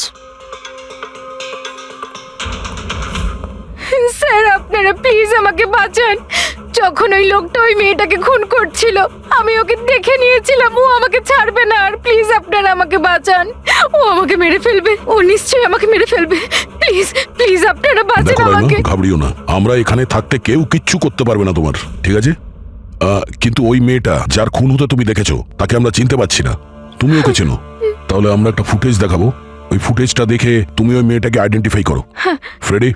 স্যার আপনারা প্লিজ আমাকে বাঁচান। যখন ওই লোকটা ওই মেয়েটাকে খুন করছিল আমি ওকে দেখে নিয়েছিলাম, ও আমাকে ছাড়বে না। আর প্লিজ আপনারা আমাকে বাঁচান, ও আমাকে মেরে ফেলবে, ও নিশ্চয়ই আমাকে মেরে ফেলবে। প্লিজ প্লিজ আপনারা বাঁচান দেখো রাইমা, আমাকে। ঘাবড়িও না, আমরা এখানে থাকতে কেউ কিচ্ছু করতে পারবে না তোমার, ঠিক আছে? কিন্তু ওই মেয়েটা যার খুন হতে তুমি দেখেছো তাকে আমরা চিনতে পারছি না। তুমি ওকে চেনো? তাহলে আমরা একটা ফুটেজ দেখাবো, ওই ফুটেজটা দেখে তুমি ওই মেয়েটাকে আইডেন্টিফাই করো। ফ্রেডি,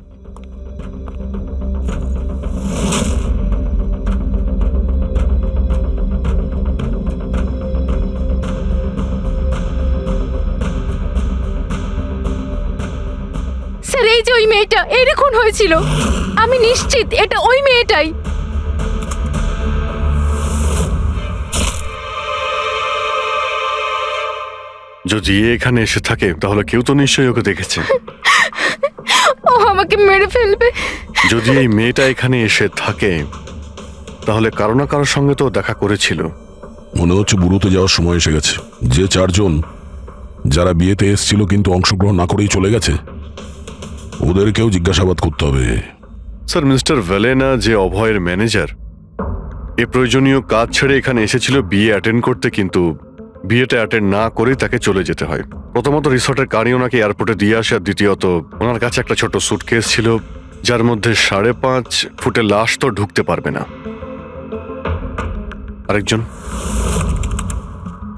স্যার এই যে ওই মেয়েটা, এর খুন হয়েছিল, আমি নিশ্চিত এটা ওই মেয়েটাই। যদি এ এখানে এসে থাকে তাহলে কেউ তো নিশ্চয়ই ওকে দেখেছে। ও আমাকে মেরে ফেলবে। যদি এই মেয়েটা এখানে এসে থাকে তাহলে কারো না কারোর সঙ্গে তো দেখা করেছিল। মনে হচ্ছে বুড়োতে যাওয়ার সময় এসে গেছে। যে চারজন যারা বিয়েতে এসেছিল কিন্তু অংশগ্রহণ না করেই চলে গেছে, ওদেরকেও জিজ্ঞাসাবাদ করতে হবে। স্যার, মিস্টার ভেলেনা যে অভয়ের ম্যানেজার, এ প্রয়োজনীয় কাজ ছেড়ে এখানে এসেছিল বিয়ে অ্যাটেন্ড করতে, কিন্তু বিয়েটা অ্যাটেন্ড না করেই তাকে চলে যেতে হয়। প্রথমত রিসর্টের গাড়ি ওনাকে এয়ারপোর্টে দিয়ে আসে, আর দ্বিতীয়ত ওনার কাছে একটা ছোট সুটকেস ছিল যার মধ্যে 5.5 ফুটের লাশ তো ঢুকতে পারবে না। আরেকজন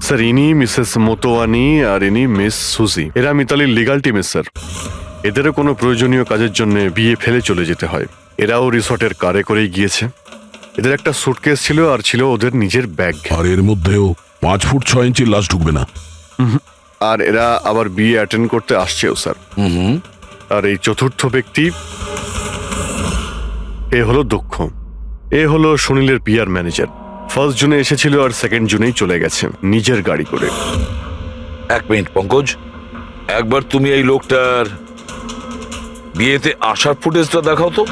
স্যার, ইনি মিসেস মোতোয়ানি আর ইনি মিস সুজি। এরা মিতালির লিগাল টিমের স্যার। এদেরও কোনো প্রয়োজনীয় কাজের জন্য বিয়ে ফেলে চলে যেতে হয়। এরাও রিসর্টের কারে করেই গিয়েছে। এদের একটা সুটকেস ছিল আর ছিল ওদের নিজের ব্যাগ। আর এর মধ্যেও 5 ফুট 6 ইঞ্চির লাশ ঢুকবে না। আর এরা আবার বিয়ে অ্যাটেন্ড করতে আসছেও স্যার। আর এই চতুর্থ ব্যক্তি, এ হলো দক্ষ। এ হলো সুনীলের পিআর ম্যানেজার। 1 জুনে এসেছিল আর 2 জুনেই চলে গেছে নিজের গাড়ি করে। 1 মিনিট পঙ্কজ, একবার তুমি এই লোকটার বিয়েতে আসার ফুটেজটা দেখাও তো।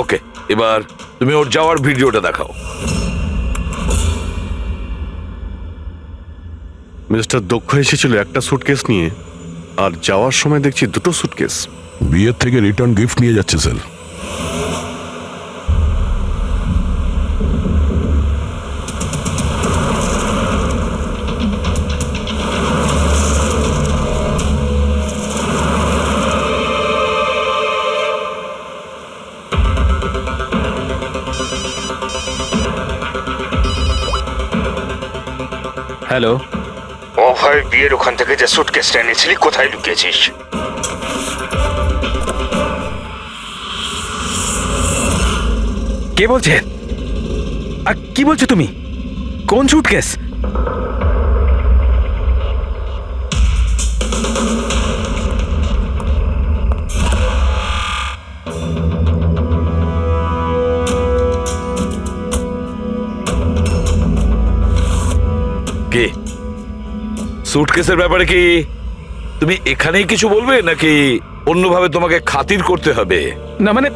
ওকে, এবার তুমি ওর যাওয়ার ভিডিওটা দেখাও। মিস্টার দক্ষ এসেছিল একটা সুটকেস নিয়ে, আর যাওয়ার সময় দেখছি দুটো সুটকেস। বিয়ের থেকে রিটার্ন গিফট নিয়ে যাচ্ছে স্যার। হ্যালো, অভয় বিয়ের ওখান থেকে যে সুটকেসটা এনেছিলি কোথায় লুকিয়েছিস? কে বলছে? আর কি বলছো তুমি? কোন সুটকেস? কে? সুটকেসের ব্যাপারে কি তুমি এখানেই কিছু বলবে নাকি অন্যভাবে তোমাকে খাতির করতে হবে? না মানে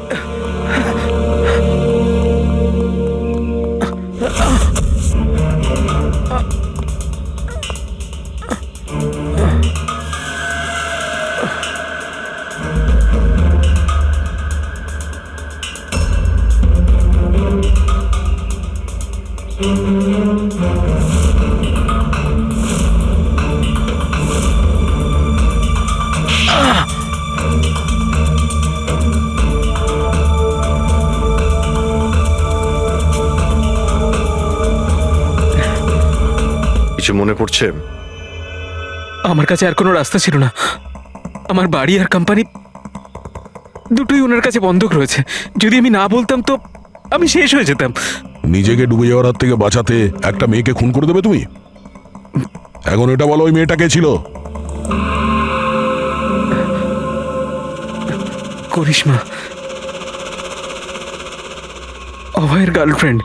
কিছু মনে পড়ছে? আমার কাছে আর কোনো রাস্তা ছিল না। আমার বাড়ি আর কোম্পানি দুটোই ওনার কাছে বন্ধক রয়েছে। যদি আমি না বলতাম তো আমি শেষ হয়ে যেতাম। নিজেকে ডুবে যাওয়ার হাত থেকে বাঁচাতে একটা মেয়েকে খুন করে দেবে তুমি? এখন এটা বলো, ওই মেয়েটা কে ছিল? করিশ্মা, অভয়ের গার্লফ্রেন্ড।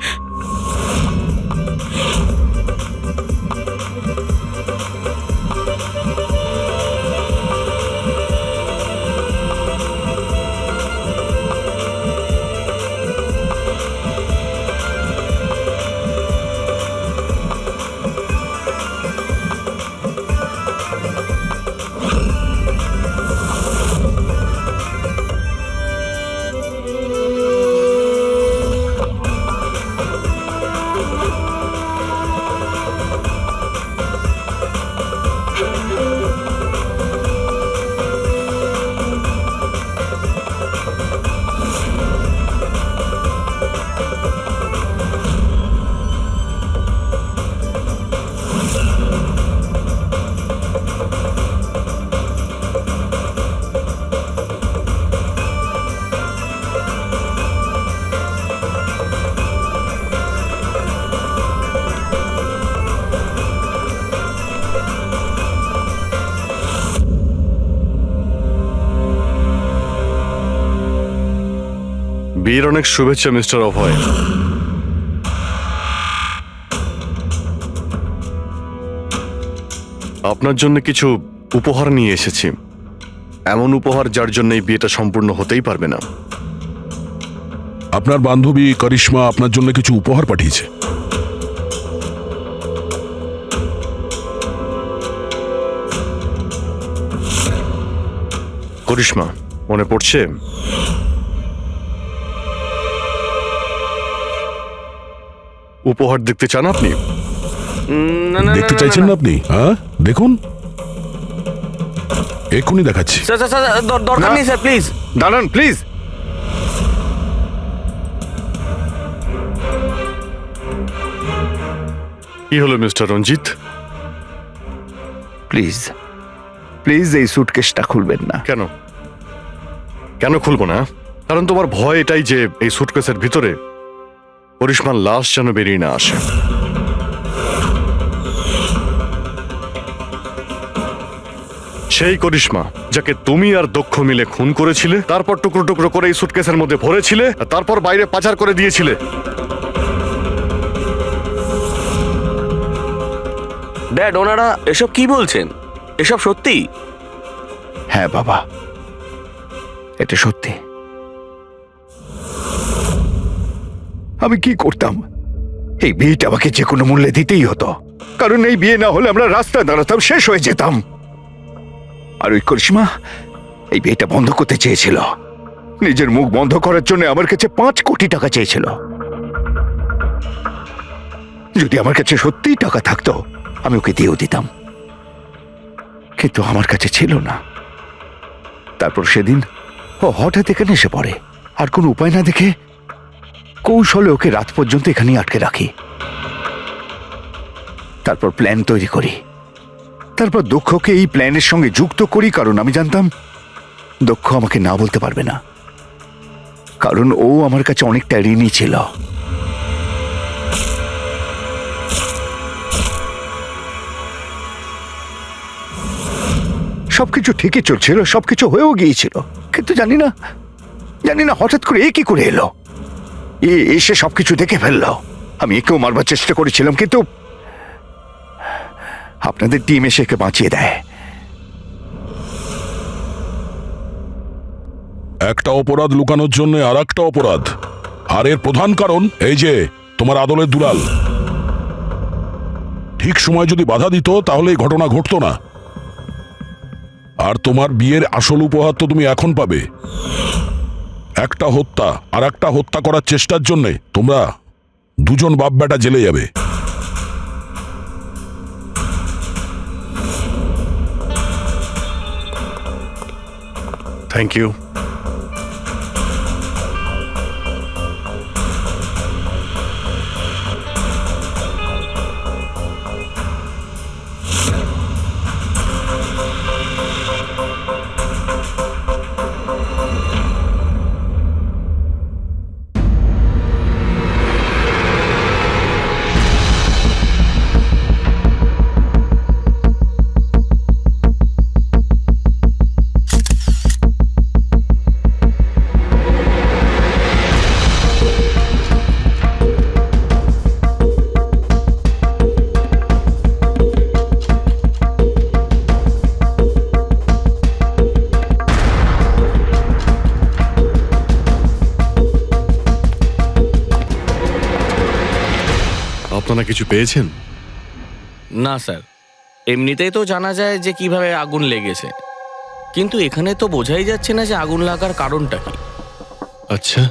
বিয়ের অনেক শুভেচ্ছা মিস্টার অভয়। আপনার জন্য কিছু উপহার নিয়ে এসেছি, এমন উপহার যার জন্য এই বিয়েটা সম্পূর্ণ হতেই পারবে না। আপনার বান্ধবী করিশ্মা আপনার জন্য কিছু উপহার পাঠিয়েছে। করিশ্মা, মনে পড়ছে? উপহার দেখতে চান আপনি? দেখতে চাইছেন না আপনি? হ্যাঁ, দেখুন, এক্ষুনি দেখাচ্ছি। দরকার নেই স্যার, প্লিজ দাঁড়ান প্লিজ। কি হলো মিস্টার রঞ্জিত? প্লিজ প্লিজ এই সুটকেসটা খুলবেন না। কেন কেন খুলবো না? কারণ তোমার ভয় এটাই যে এই সুটকেসের ভিতরে করিশ্মার লাশ যেন বেরিয়ে না আসে। সেই করিশ্মা যাকে তুমি আর দক্ষ মিলে খুন করেছিলে, তারপর টুকরো টুকরো করে এই সুটকেসের মধ্যে ভরেছিলে, আর তারপর বাইরে পাচার করে দিয়েছিলে। ড্যাড, ওনারা এসব কি বলছেন? এসব সত্যি? হ্যাঁ বাবা, এটা সত্যি। আমি কি করতাম? এই বিয়েটা আমাকে যে কোনো মূল্যে দিতেই হতো, কারণ এই বিয়ে না হলে আমরা রাস্তায় দাঁড়াতাম, শেষ হয়ে যেতাম। আর ওই করিশ্মা এই বিয়েটা বন্ধ করতে চেয়েছিল, নিজের মুখ বন্ধ করার জন্য আমার কাছে 5 কোটি টাকা চেয়েছিল। যদি আমার কাছে সত্যিই টাকা থাকতো আমি ওকে দিয়েও দিতাম, কিন্তু আমার কাছে ছিল না। তারপর সেদিন ও হঠাৎ এখানে এসে পড়ে, আর কোনো উপায় না দেখে কৌশলে ওকে রাত পর্যন্ত এখানেই আটকে রাখি। তারপর প্ল্যান তৈরি করি, তারপর দক্ষকে এই প্ল্যানের সঙ্গে যুক্ত করি, কারণ আমি জানতাম দক্ষ আমাকে না বলতে পারবে না, কারণ ও আমার কাছে অনেকটা ঋণী ছিল। সবকিছু ঠিকই চলছিল, সবকিছু হয়েও গিয়েছিল, কিন্তু জানি না হঠাৎ করে এ কি করে এলো। এসে সবকিছু দেখে ফেললো। আমি একেও মারবার চেষ্টা করেছিলাম, কিন্তু আপনাদের টিম এসে একে বাঁচিয়ে দেয়। একটা অপরাধ লুকানোর জন্য আর একটা অপরাধ, আর এর প্রধান কারণ এই যে তোমার আদলের দুলাল। ঠিক সময় যদি বাধা দিত তাহলে এই ঘটনা ঘটতো না। আর তোমার বিয়ের আসল উপহার তো তুমি এখন পাবে। একটা হত্যা আর একটা হত্যা করার চেষ্টার জন্য তোমরা দুজন বাপ বেটা জেলে যাবে। Thank you. আপনারা কিছু পেয়েছেন? না স্যার, এমনিতেই তো জানা যায় যে কিভাবে আগুন লেগেছে, কিন্তু এখানে তো বোঝাই যাচ্ছে না যে আগুন লাগার কারণটা কি। আচ্ছা,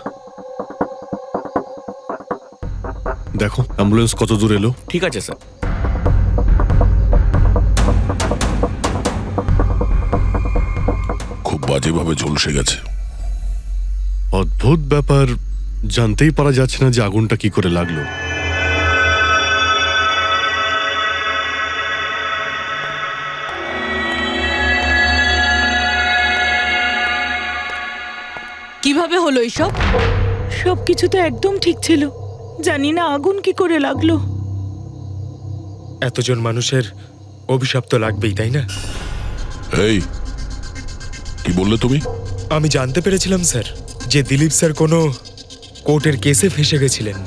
দেখো অ্যাম্বুলেন্স কত দূর এলো। ঠিক আছে স্যার। খুব বাজেভাবে ঝলসে গেছে। অদ্ভুত ব্যাপার, জানতেই পারা যাচ্ছে না যে আগুনটা কি করে লাগলো। কিভাবে হলো এইসব? সবকিছু তো একদম ঠিক ছিল, জানি না আগুন কি করে লাগলো। এতজন মানুষের অভিশাপ তো লাগবেই, তাই না? এই কি বললে তুমি? আমি জানতে পেরেছিলাম স্যার যে দিলীপ স্যার কোনো কোর্টের কেসে ফেঁসে গেছিলেন।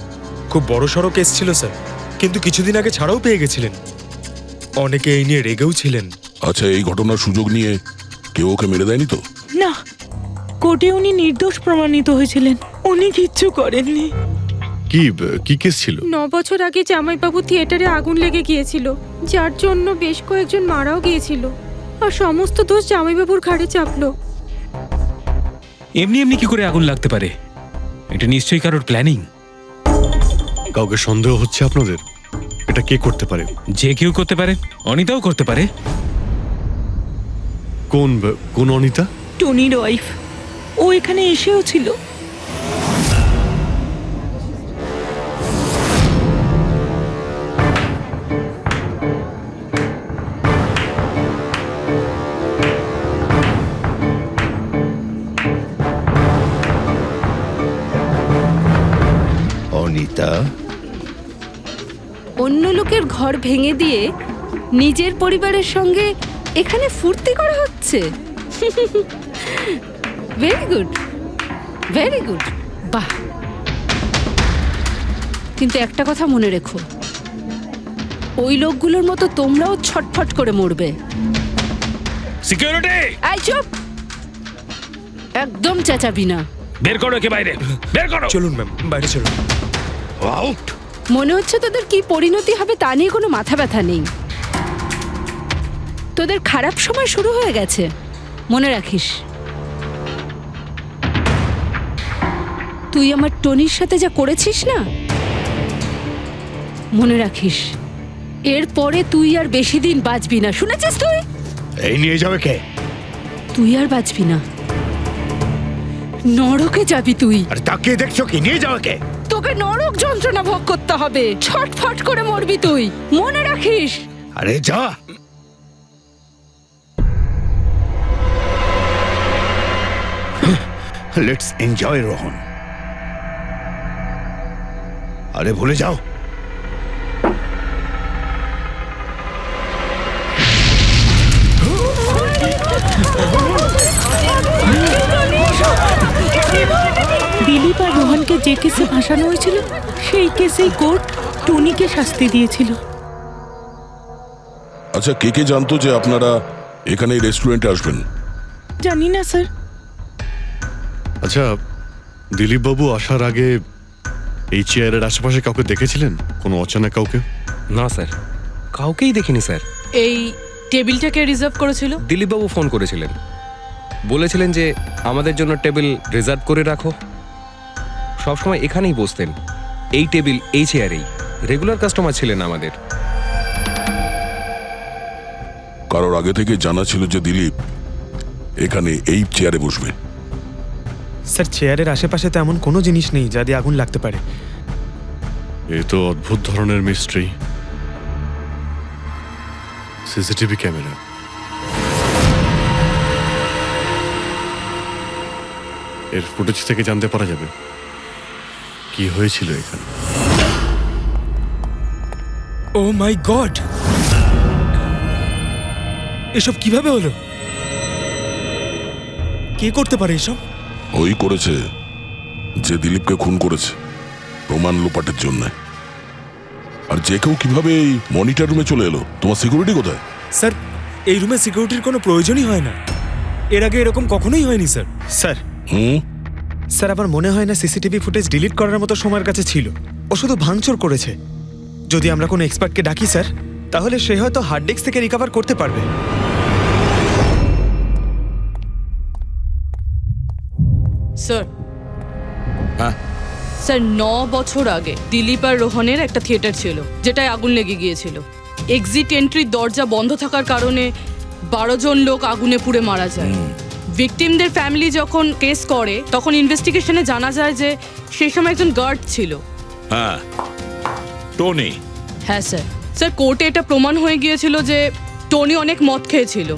খুব বড়সড় কেস ছিল স্যার, কিন্তু কিছুদিন আগে ছাড়াও পেয়ে গেছিলেন। অনেকে এই নিয়ে রেগেও ছিলেন। আচ্ছা, এই ঘটনার সুযোগ নিয়ে কেউ ওকে মেরে দেয়নি তো? না, কোর্টে উনি নির্দোষ প্রমাণিত হয়েছিলেন, উনি কিচ্ছু করেননি। কি কেস ছিল? 9 বছর আগে জামাইবাবু থিয়েটারে আগুন লেগে গিয়েছিল, যার জন্য বেশ কয়েকজন মারাও গিয়েছিল, আর সমস্ত দোষ জামাইবাবুর ঘাড়ে চাপলো। এমনি এমনি কি করে আগুন লাগতে পারে? এটা নিশ্চয়ই কারোর প্ল্যানিং। কাউকে সন্দেহ হচ্ছে আপনাদের? এটা কে করতে পারে? যে কেউ করতে পারে, অনিতাও করতে পারে। কোন অনিতা? টনির ওয়াইফ, ও এখানে এসেও ছিল। অনিতা, অন্য লোকের ঘর ভেঙে দিয়ে নিজের পরিবারের সঙ্গে এখানে ফুর্তি করা হচ্ছে। ভেরি গুড, ভেরি গুড, বাহ। কিন্তু একটা কথা মনে রেখো, ওই লোকগুলোর মতো তোমরাও ছটফট করে মরবে। সিকিউরিটি, এই চুপ, একদম চেঁচাবি না। বের করো একে বাইরে, বের করো। চলুন ম্যাম, বাইরে চলুন। আউট। মনে হচ্ছে তোদের কি পরিণতি হবে তা নিয়ে কোনো মাথা ব্যথা নেই। তোদের খারাপ সময় শুরু হয়ে গেছে, মনে রাখিস। তুই আমার টনির সাথে যা করেছিস না, মনে রাখিস এরপরে তুই আর বেশি দিন বাঁচবি না, শুনেছিস? তুই এই নিয়ে যাবে কে? তুই আর বাঁচবি না, নরকে যাবি তুই। আর তাকিয়ে দেখছো কি? নিয়ে যাবে কে? তোকে নরক যন্ত্রণা ভোগ করতে হবে, ছটফট করে মরবি তুই, মনে রাখিস। আরে যা। Let's enjoy Rohan. আরে ভুলে যাও। দিলীপ আর রোহনকে যে কেসে ভাসানো হয়েছিল সেই কেসেই কোর্ট টনিকে শাস্তি দিয়েছিল। আচ্ছা, কে কে জানতো যে আপনারা এখানে এই রেস্টুরেন্টে আসবেন? জানি না স্যার। আচ্ছা, দিলীপ বাবু আসার আগে এই চেয়ারের আশেপাশে কাউকে দেখেছিলেন? কোনো অচেনা কাউকে? না স্যার, কাউকেই দেখিনি স্যার। এই টেবিলটাকে রিজার্ভ করেছিল? দিলীপবাবু ফোন করেছিলেন, বলেছিলেন যে আমাদের জন্য টেবিল রিজার্ভ করে রাখো, সবসময় এখানেই বসতেন, এই টেবিল এই চেয়ারেই, রেগুলার কাস্টমার ছিলেন আমাদের। কারোর আগে থেকে জানা ছিল যে দিলীপ এখানে এই চেয়ারে বসবে? স্যার, চেয়ারের আশেপাশে তো এমন কোনো জিনিস নেই যা দিয়ে আগুন লাগতে পারে। এ তো অদ্ভুত ধরনের মিস্ট্রি। CCTV camera. এর ফুটেজ থেকে জানতে পারা যাবে কি হয়েছিল এখানে। ও মাই গড, এসব কিভাবে হলো? কে করতে পারে এসব? ওই করেছে যে দিলীপকে খুন করেছে প্রমাণ লোপাটের জন্য। আর যে কেউ কিভাবে এই মনিটর রুমে চলে এলো? তোমার সিকিউরিটি কোথায়? স্যার, এই রুমে সিকিউরিটির কোনো প্রয়োজনই হয় না। এর আগে এরকম কখনোই হয়নি স্যার। স্যার স্যার আমার মনে হয় না সিসিটিভি ফুটেজ ডিলিট করার মতো সময়ের কাছে ছিল। ও শুধু ভাঙচুর করেছে। যদি আমরা কোনো এক্সপার্টকে ডাকি স্যার, তাহলে সে হয়তো হার্ড ডিস্ক থেকে রিকভার করতে পারবে। স্যার, স্যার 9 বছর আগে দিলীপ আর রোহনের একটা থিয়েটার ছিল যেটায় আগুন লেগে গিয়েছিল। এক্সিট এন্ট্রির দরজা বন্ধ থাকার কারণে 12 জন লোক আগুনে পুড়ে মারা যায়। ভিকটিমদের ফ্যামিলি যখন কেস করে তখন ইনভেস্টিগেশনে জানা যায় যে সেই সময় একজন গার্ড ছিল। হ্যাঁ, টনি। হ্যাঁ স্যার। স্যার, কোর্টে এটা প্রমাণ হয়ে গিয়েছিল যে টনি অনেক মদ খেয়েছিল,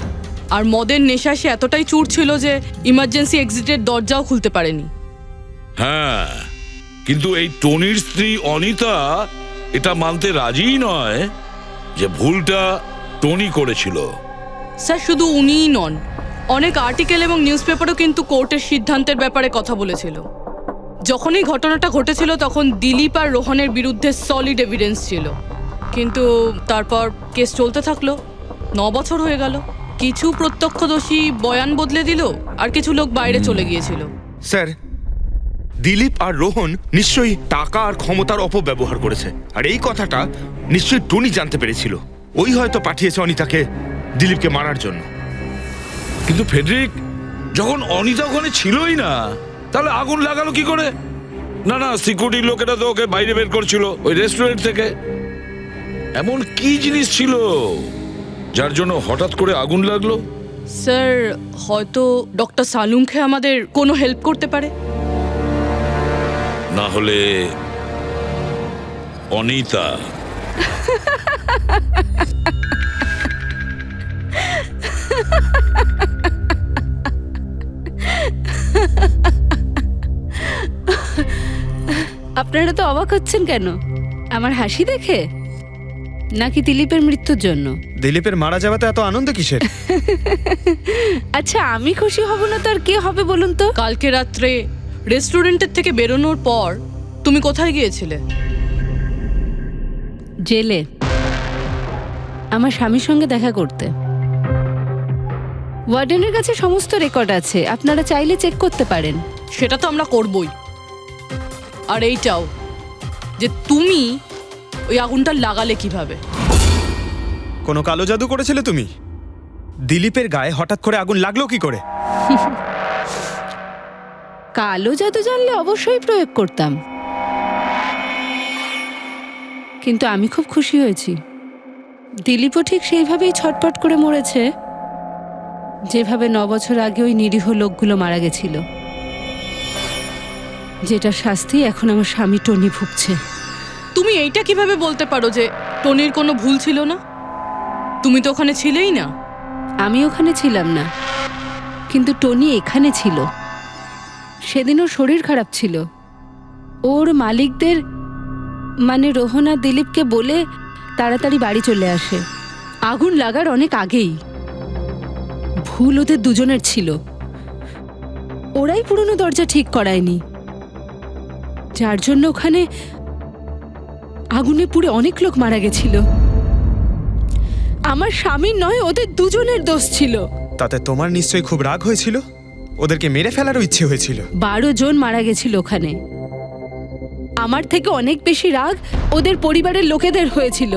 আর মদের নেশায় সে এতটাই চুর ছিল যে ইমার্জেন্সি এক্সিটের দরজাও খুলতে পারেনি। হ্যাঁ, কিন্তু এই টনির স্ত্রী অনিতা এটা মানতে রাজিই নয় যে ভুলটা টনি করেছিল। স্যার, শুধু উনিই নন, অনেক আর্টিকেল এবং নিউজ পেপারও কিন্তু কোর্টের সিদ্ধান্তের ব্যাপারে কথা বলেছিল। যখন এই ঘটনাটা ঘটেছিল তখন দিলীপ আর রোহনের বিরুদ্ধে সলিড এভিডেন্স ছিল, কিন্তু তারপর কেস চলতে থাকলো। 9 বছর হয়ে গেল। কিছু প্রত্যক্ষদর্শী বয়ান বদলে দিল, আর কিছু লোক বাইরে চলে গিয়েছিল। স্যার, দিলীপ আর রোহন নিশ্চয়ই টাকা আর ক্ষমতার অপব্যবহার করেছে, আর এই কথাটা নিশ্চয়ই টনি জানতে পেরেছিল। ওই হয়তো পাঠিয়েছে অনিতাকে দিলীপকে মারার জন্য। কিন্তু ফেডরিক, যখন অনিতা ওখানে ছিলই না, তাহলে আগুন লাগালো কি করে? না না, সিকিউরিটির লোকেরা তো ওকে বাইরে বের করছিল ওই রেস্টুরেন্ট থেকে। এমন কি জিনিস ছিল যার জন্য হঠাৎ করে আগুন লাগলো? স্যার, হয়তো ডক্টর সালুংখে আমাদের কোনো হেল্প করতে পারে। না হলে অনিতা। আপনারা তো অবাক হচ্ছেন কেন? আমার হাসি দেখে নাকি দিলীপের মৃত্যুর জন্য? দিলীপের মারা যাওয়াতে এত আনন্দ কিসের? আচ্ছা, আমি খুশি হব না তো আর কে হবে বলুন তো? কালকে রাত্রে রেস্টুরেন্টের থেকে বেরোনোর পর তুমি কোথায় গিয়েছিলে? জেলে, আমার স্বামীর সঙ্গে দেখা করতে। ওয়ার্ডেনের কাছে সমস্ত রেকর্ড আছে, আপনারা চাইলে চেক করতে পারেন। সেটা তো আমরা করবই। আর এইটাও, যে তুমি ওই আগুনটা লাগালে কিভাবে। কোনো কালো জাদু করেছিলে তুমি? দিলীপের গায়ে হঠাৎ করে আগুন লাগলো কি করে? কালো জাদু জানলে অবশ্যই প্রয়োগ করতাম, কিন্তু আমি খুব খুশি হয়েছি দিলীপও ঠিক সেইভাবেই ছটপট করে মরেছে যেভাবে 9 বছর আগে ওই নিরীহ লোকগুলো মারা গেছিল, যেটা শাস্তি এখন আমার স্বামী টনি ভুগছে। তুমি এইটা কিভাবে বলতে পারো যে টনির কোনো ভুল ছিল না? তুমি তো ওখানে ছিলেই না। আমি ওখানে ছিলাম না, কিন্তু টনি এখানে ছিল। সেদিন ওর শরীর খারাপ ছিল। ওর মালিকদের মানে রোহন আর দিলীপকে বলে তাড়াতাড়ি বাড়ি চলে আসে আগুন লাগার অনেক আগেই। ভুল ওদের দুজনের ছিল, ওরাই পুরনো দরজা ঠিক করায়নি, যার জন্য ওখানে আগুনে পুড়ে অনেক লোক মারা গেছিল। আমার স্বামীর নয়, ওদের দুজনের দোষ ছিল। তাতে তোমার নিশ্চয়ই খুব রাগ হয়েছিল, ওদেরকে মেরে ফেলারও ইচ্ছে হয়েছিল। 12 জন মারা গেছিল ওখানে। আমার থেকে অনেক বেশি রাগ ওদের পরিবারের লোকেদের হয়েছিল,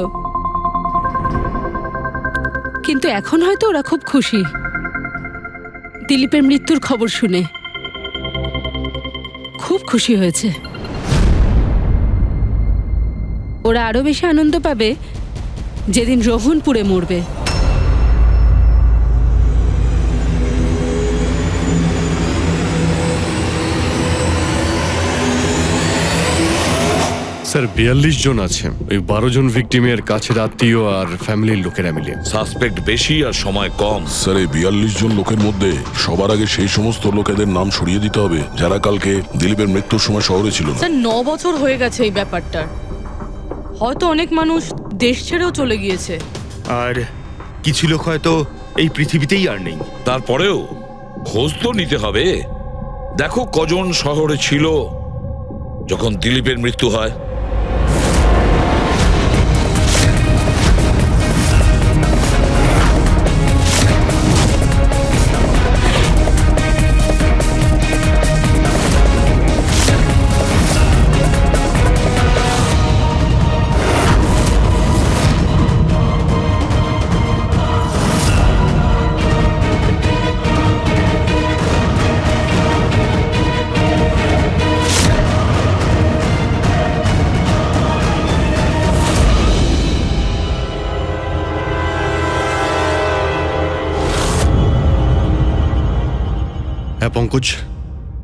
কিন্তু এখন হয়তো ওরা খুব খুশি দিলীপের মৃত্যুর খবর শুনে। খুব খুশি হয়েছে। ওরা আরো বেশি আনন্দ পাবে যেদিন রোহন পুড়ে মরবে। স্যার 42 জন আছে, ওই 12 জন ভিকটিমের কাছের আত্মীয় আর ফ্যামিলির লোকেরা মিলে। সাসপেক্ট বেশি আর সময় কম। স্যার এই 42 জন লোকের মধ্যে সবার আগে সেই সমস্ত লোকেদের নাম সরিয়ে দিতে হবে যারা কালকে দিলীপের মৃত্যুর সময় শহরে ছিল না। স্যার 9 বছর হয়ে গেছে এই ব্যাপারটার। হয়তো অনেক মানুষ দেশ ছেড়েও চলে গিয়েছে, আর কিছু লোক হয়তো এই পৃথিবীতেই আর নেই। তারপরেও খোঁজ তো নিতে হবে। দেখো কজন শহরে ছিল যখন দিলীপের মৃত্যু হয়। হ্যাঁ পঙ্কজ,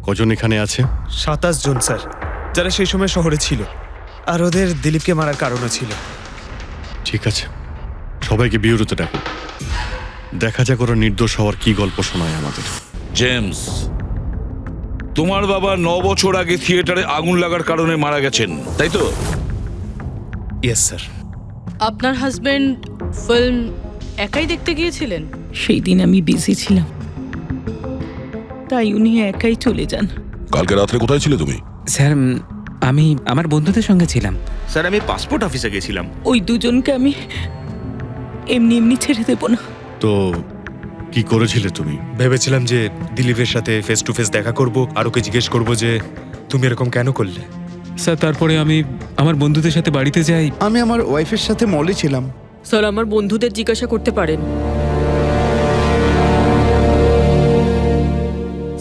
কজন এখানে আছে? 27 জন স্যার, যারা সেই সময় শহরে ছিল, আর ওদের দিলীপকে মারার কারণও ছিল। ঠিক আছে, সবাইকে বিউরোতে ডাকো, দেখা যাক ওরা নির্দোষ হওয়ার কি গল্প শোনায় আমাদের। জেমস, তোমার বাবা 9 বছর আগে থিয়েটারে আগুন লাগার কারণে মারা গেছেন, তাই তো? Yes sir. আপনার হাজবেন্ড ফিল্ম একাই দেখতে গিয়েছিলেন? সেই দিন আমি বিজি ছিলাম, তাই উনি একাই চলে যান। কালকে রাত্রে কোথায় ছিলে তুমি? স্যার আমি আমার বন্ধুদের সঙ্গে ছিলাম। স্যার আমি পাসপোর্ট অফিসে গেছিলাম। ওই দুজনকে আমি এমনি এমনি ছেড়ে দেব না। তো কি করেছিলে তুমি? ভেবেছিলাম যে দিলীপের সাথে ফেস টু ফেস দেখা করব, আর ওকে জিজ্ঞেস করব যে তুমি এরকম কেন করলে। স্যার তারপরে আমি আমার বন্ধুদের সাথে বাড়িতে যাই। আমি আমার ওয়াইফের সাথে মলে ছিলাম। স্যার আমার বন্ধুদের জিজ্ঞাসা করতে পারেন।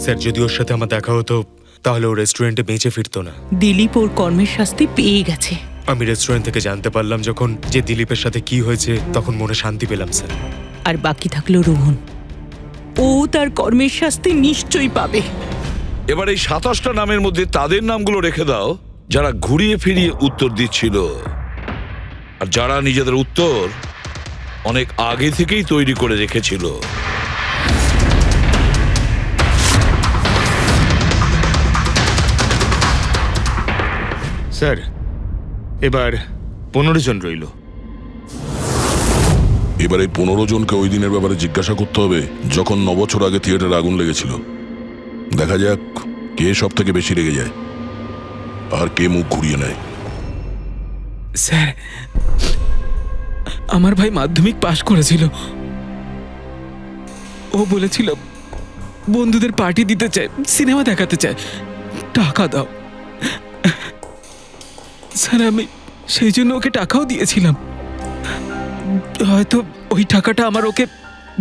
স্যার যদি ওর সাথে আমার দেখা হতো তাহলে ও রেস্টুরেন্টে বেঁচে ফিরতো না। দিলীপ ওর কর্মের শাস্তি পেয়ে গেছে। আমি রেস্টুরেন্ট থেকে জানতে পারলাম যখন যে দিলীপের সাথে কি হয়েছে, তখন মনে শান্তি পেলাম স্যার। আর বাকি থাকলো রোহন, ও তার কর্মের শাস্তি নিশ্চয়ই পাবে। এবার এই 27টা নামের মধ্যে তাদের নামগুলো রেখে দাও যারা ঘুরিয়ে ফিরিয়ে উত্তর দিচ্ছিল, আর যারা নিজেদের উত্তর অনেক আগে থেকেই তৈরি করে রেখেছিল। স্যার এবার 15 জন রইল। এবার এই 15 জনকে ওই দিনের ব্যাপারে জিজ্ঞাসা করতে হবে যখন 9 বছর আগে থিয়েটারে আগুন লেগেছিল। দেখা যাক কে সব থেকে বেশি রেগে যায় আর কে মুখ ঘুরিয়ে নেয়। স্যার আমার ভাই মাধ্যমিক পাশ করেছিল, ও বলেছিল বন্ধুদের পার্টি দিতে চায়, সিনেমা দেখাতে চায়, টাকা দাও। স্যার আমি সেই জন্য ওকে টাকাও দিয়েছিলাম। হয়তো ওই টাকাটা আমার ওকে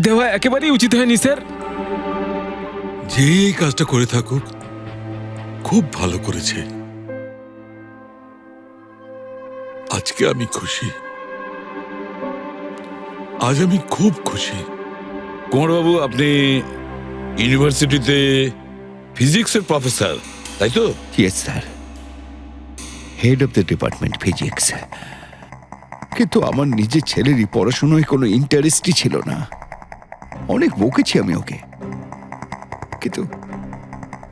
দেওয়া একেবারেই উচিত হয়নি স্যার। যে এই কাজটা করে থাকুক খুব ভালো করেছে। আজকে আমি খুশি, আজ আমি খুব খুশি। কুমারবাবু, আপনি ইউনিভার্সিটিতে ফিজিক্সের প্রফেসর, তাই তো? Yes sir, head of the department physics. কিন্তু আমার নিজের ছেলেরই পড়াশোনায় কোনো ইন্টারেস্টই ছিল না। অনেক বকেছি আমি ওকে, কিন্তু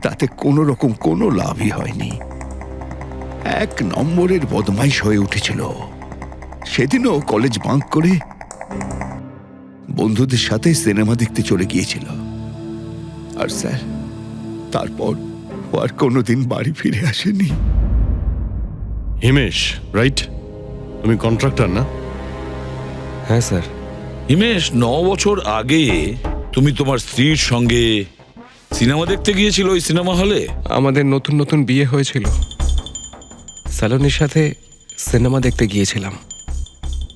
তাতে কোনো রকম কোনো লাভই হয়নি। 1 নম্বরের বদমাইশ হয়ে উঠেছিল। সেদিনও কলেজ বাঙ্ক করে বন্ধুদের সাথে সিনেমা দেখতে চলে গিয়েছিল। আর স্যার, তারপর ও আর কোনোদিন বাড়ি ফিরে আসেনি। হিমেশ, রাইট? তুমি কন্ট্রাক্টর না? হ্যাঁ স্যার। হিমেশ, 9 বছর আগে তুমি তোমার স্ত্রীর সঙ্গে সিনেমা দেখতে গিয়েছিল ওই সিনেমা হলে। আমাদের নতুন নতুন বিয়ে হয়েছিল, স্যালোনির সাথে সিনেমা দেখতে গিয়েছিলাম।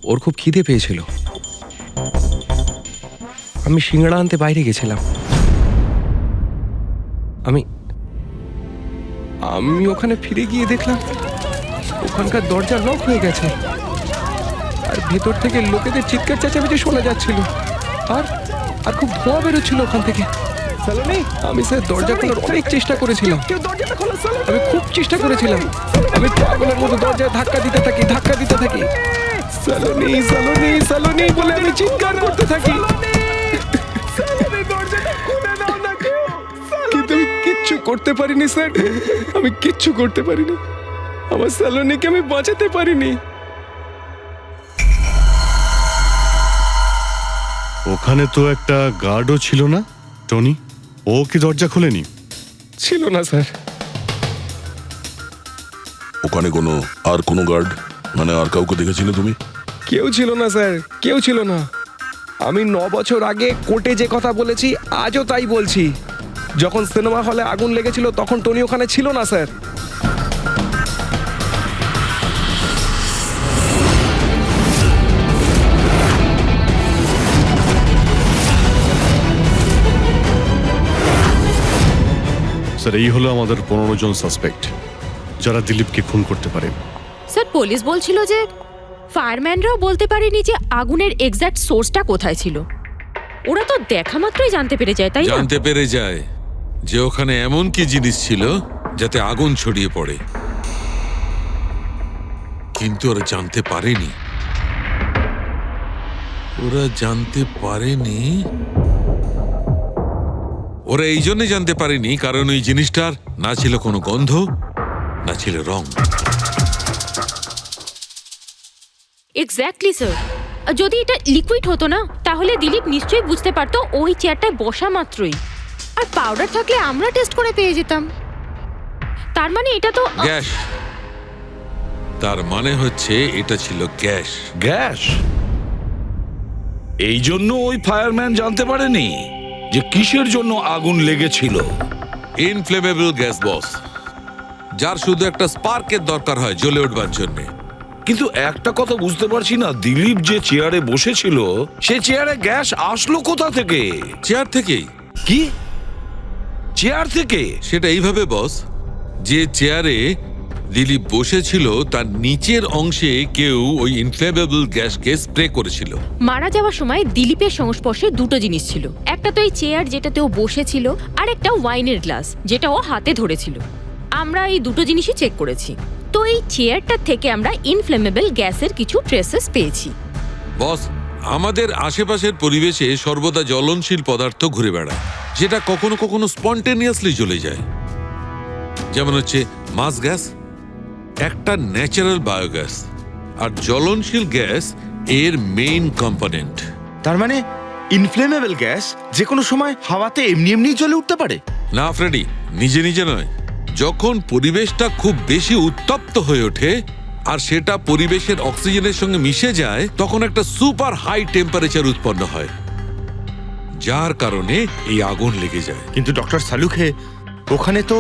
ওর খুব খিদে পেয়েছিল, আমি সিঙ্গাড়া আনতে বাইরে গেছিলাম। আমি ওখানে ফিরে গিয়ে দেখলাম ওখানকার দরজা লক হয়ে গেছে, আর ভেতর থেকে লোকেদের চিৎকার চেঁচামেচি শোনা যাচ্ছিল, আর আর খুব ধোঁয়া বেরোচ্ছিল ওখান থেকে। সালোনি, আমি স্যার দরজা খোলার অনেক চেষ্টা করেছিলাম, আমি খুব চেষ্টা করেছিলাম। আমি পাগলের মতো দরজায় ধাক্কা দিতে থাকি। সালোনি সালোনি সালোনি বলে আমি চিৎকার করতে থাকি, কিন্তু আমি কিচ্ছু করতে পারিনি স্যার, আমি কিচ্ছু করতে পারিনি। আমার সালোনিকে আমি বাঁচাতে পারিনি। ওখানে তো একটা গার্ডও ছিল না, টনি? ও কি দরজা খোলেনি? ছিল না স্যার। ওখানে কোনো গার্ড, মানে আর কাউকে দেখেছিলে তুমি? কেউ ছিল না স্যার, কেউ ছিল না। আমি 9 বছর আগে কোর্টে যে কথা বলেছি আজও তাই বলছি। যখন সিনেমা হলে আগুন লেগেছিল তখন টনি ওখানে ছিল না স্যার। স্যার, এই হলো আমাদের 15 জন সাসপেক্ট যারা দিলীপকে খুন করতে পারে। স্যার, পুলিশ বলছিল যে ফায়ারম্যানরাও বলতে পারেনি যে আগুনের এক্স্যাক্ট সোর্সটা কোথায় ছিল। ওরা তো দেখা মাত্রই জানতে পেরে যায়, তাই না? জানতে পেরে যায় যে ওখানে এমন কি জিনিস ছিল যাতে আগুন ছড়িয়ে পড়ে, কিন্তু ওরা জানতে পারেনি। ওরা এই জন্য জানতে পারেনি কারণ ওই জিনিসটার না ছিল কোনো গন্ধ, না ছিল রং। Exactly sir. যদি এটা লিকুইড হতো না তাহলে দিলীপ নিশ্চয়ই বুঝতে পারতো ওই চেয়ারটায় বসা মাত্রই। আর পাউডার থাকলে আমরা টেস্ট করে পেয়ে যেতাম। তার মানে এটা তো গ্যাস। তার মানে হচ্ছে এটা ছিল গ্যাস। গ্যাস? এই জন্য ওই ফায়ারম্যান জানতে পারেনি যে কিসের জন্য আগুন লেগেছিল। ইনফ্লেমেবল গ্যাস বস, যার শুধু একটা স্পার্কের দরকার হয় জ্বলে উঠবার জন্য। কিন্তু একটা কথা বুঝতে পারছি না, দিলীপ যে চেয়ারে বসেছিল সে চেয়ারে গ্যাস আসলো কোথা থেকে? চেয়ার থেকেই। কি? চেয়ার থেকে? সেটা এইভাবে বস, যে চেয়ারে দিলীপ বসেছিল তার নিচের অংশে কেউ ওই ইনফ্লেমেবল গ্যাসকে স্প্রে করেছিল। মারা যাওয়ার সময় দিলীপের সংস্পর্শে দুটো জিনিস ছিল। একটা তো এই চেয়ার যেটাতে ও বসেছিল, আর একটা ওয়াইনের গ্লাস যেটা ও হাতে ধরেছিল। আমরা এই দুটো জিনিসই চেক করেছি। তো এই চেয়ারটা থেকে আমরা ইনফ্লেমেবল গ্যাসের কিছু ট্রেসেস পেয়েছি। বস, আমাদের আশেপাশের পরিবেশে সর্বদা জ্বলনশীল পদার্থ ঘুরে বেড়ায়, যেটা কখনো কখনো স্পন্টেনিয়াসলি জ্বলে যায়। যেমন হচ্ছে মাস গ্যাস, একটা ন্যাচারাল বায়োগ্যাস, আর জ্বলনশীল গ্যাস এর মেইন কম্পোনেন্ট। তার মানে ইনফ্লেমেবল গ্যাস যে কোনো সময় হাওয়াতে এমনি এমনি জ্বলে উঠতে পারে? না ফ্রেডি, নিজে নিজে নয়। যখন পরিবেশটা খুব বেশি উত্তপ্ত হয়ে ওঠে আর সেটা পরিবেশের অক্সিজেনের সঙ্গে মিশে যায়, তখন একটা সুপার হাই টেম্পারেচার উৎপন্ন হয়, যার কারণে এই আগুন লেগে যায়। কিন্তু ডক্টর সালুখে, ওখানে তো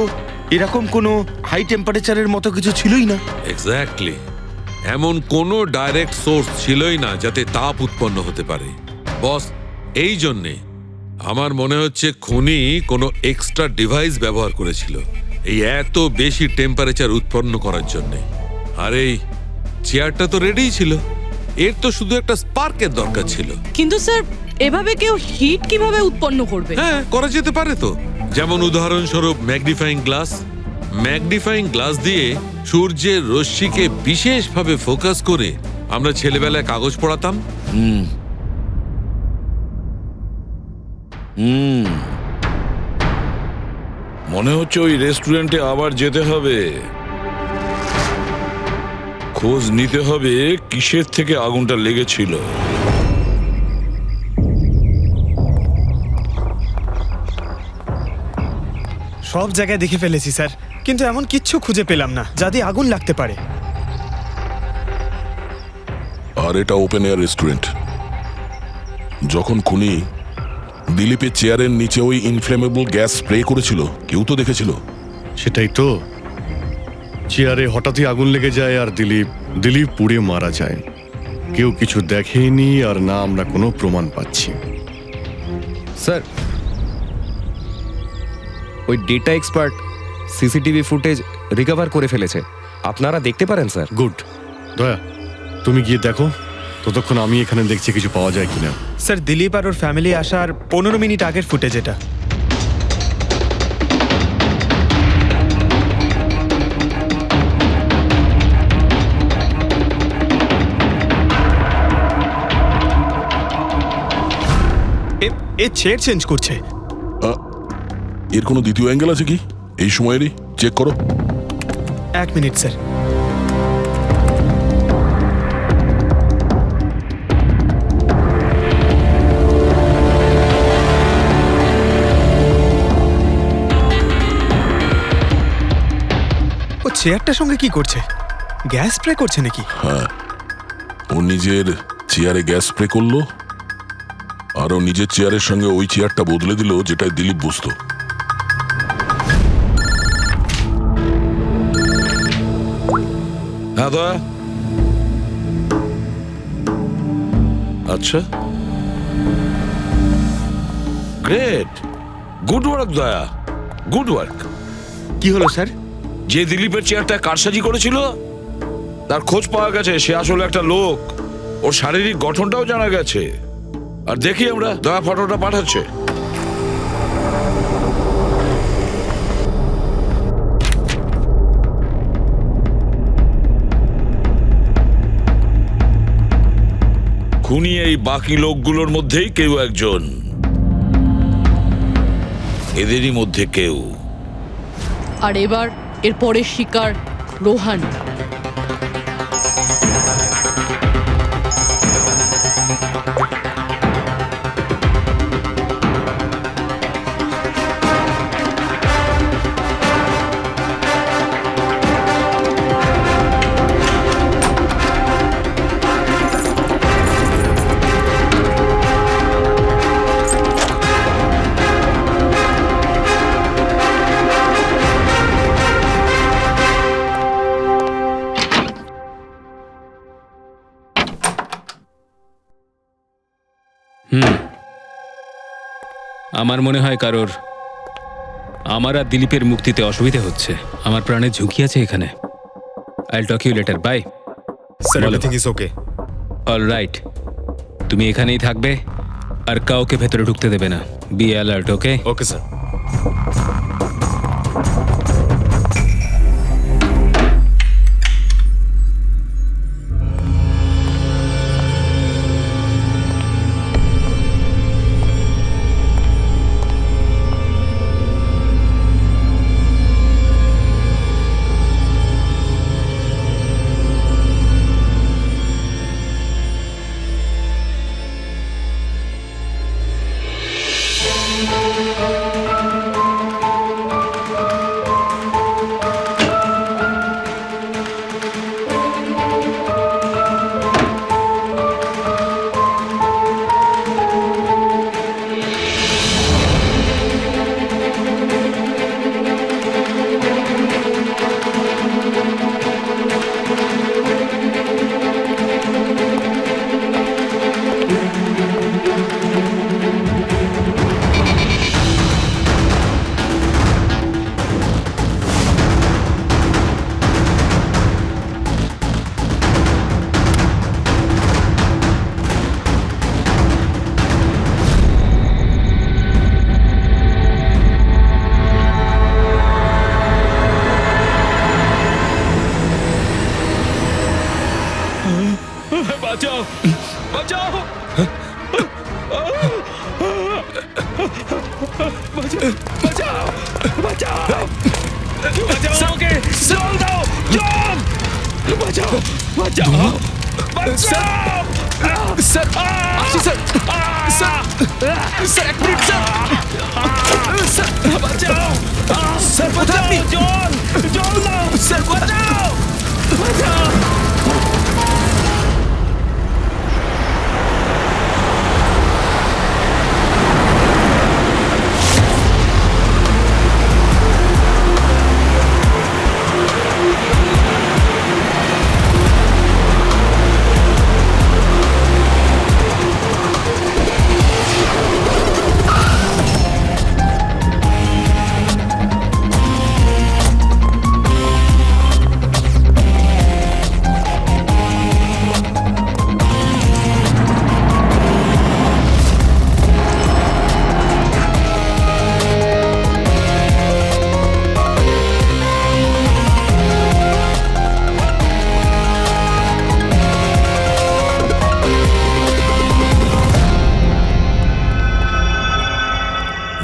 এরকম কোনো হাই টেম্পারেচারের মতো কিছু ছিলই না। এক্স্যাক্টলি, এমন কোনো ডাইরেক্ট সোর্স ছিলই না যাতে তাপ উৎপন্ন হতে পারে। বস, এই জন্যে আমার মনে হচ্ছে খুনি কোনো এক্সট্রা ডিভাইস ব্যবহার করেছিল এই এত বেশি টেম্পারেচার উৎপন্ন করার জন্য। আর এই চেয়ারটা তো রেডিই ছিল, এর তো শুধু একটা স্পার্কের দরকার ছিল। কিন্তু স্যার এভাবে কেউ হিট কিভাবে উৎপন্ন করবে? হ্যাঁ, করা যেতে পারে তো। যেমন উদাহরণস্বরূপ ম্যাগনিফাইং গ্লাস। ম্যাগনিফাইং গ্লাস দিয়ে সূর্যের রশ্মিকে বিশেষভাবে ফোকাস করে আমরা ছেলেবেলায় কাগজ পড়াতাম। মনে হচ্ছে ওই রেস্টুরেন্টে আবার যেতে হবে, খোঁজ নিতে হবে কিসের থেকে আগুনটা লেগেছিল। সব জায়গায় দেখে ফেলেছি স্যার, কিন্তু এমন কিচ্ছু খুঁজে পেলাম না যাতে আগুন লাগতে পারে। আর এটা ওপেন এয়ার রেস্টুরেন্ট। যখন খুনি দিলীপের চেয়ারের নিচে ওই ইনফ্লেমেবল গ্যাস স্প্রে করেছিল, কেউ তো দেখেছিল। সেটাই তো, চেয়ারে হঠাৎই আগুন লেগে যায় আর দিলীপ পুড়ে মারা যায়। কেউ কিছু দেখেনি আর না আমরা কোনো প্রমাণ পাচ্ছি। স্যার, ওই data expert CCTV footage recover করে ফেলেছে, আপনারা দেখতে পারেন স্যার। গুড, দয়া তুমি গিয়ে দেখো, ততক্ষণ আমি এখানে দেখছি কিছু পাওয়া যায় কিনা। স্যার, দিলীপ আর ওর ফ্যামিলি আসার 15 মিনিট আগের ফুটেজ এটা। এ চেয়ার চেঞ্জ করছে। এর কোনো দ্বিতীয় অ্যাঙ্গেল আছে কি এই সময়েরই? চেক করো। 1 মিনিট স্যার। ও চেয়ারটার সঙ্গে কি করছে? গ্যাস স্প্রে করছে নাকি? হ্যাঁ, ও নিজের চেয়ারে গ্যাস স্প্রে করলো আর ও নিজের চেয়ারের সঙ্গে ওই চেয়ারটা বদলে দিল যেটায় দিলীপ বসতো। হ্যাঁ দয়া, আচ্ছা, গ্রেট, গুড ওয়ার্ক দয়া, গুড ওয়ার্ক। কি হলো স্যার? যে দিলীপের চেয়ারটা কারসাজি করেছিল তার খোঁজ পাওয়া গেছে। সে আসলে একটা লোক, ওর শারীরিক গঠনটাও জানা গেছে। আর দেখি আমরা, দয়া ফটোটা পাঠাচ্ছে। খুনি এই বাকি লোকগুলোর মধ্যেই কেউ একজন, এদেরই মধ্যে কেউ। আর এবার এর পরের শিকার রোহান। আমার মনে হয় কারোর আমার আর দিলীপের মুক্তিতে অসুবিধা হচ্ছে। আমার প্রাণের ঝুঁকি আছে এখানে। I'll talk you later, bye. Sir, everything is okay. All right, তুমি এখানেই থাকবে আর কাউকে ভেতরে ঢুকতে দেবে না। Be alert, okay? Okay sir.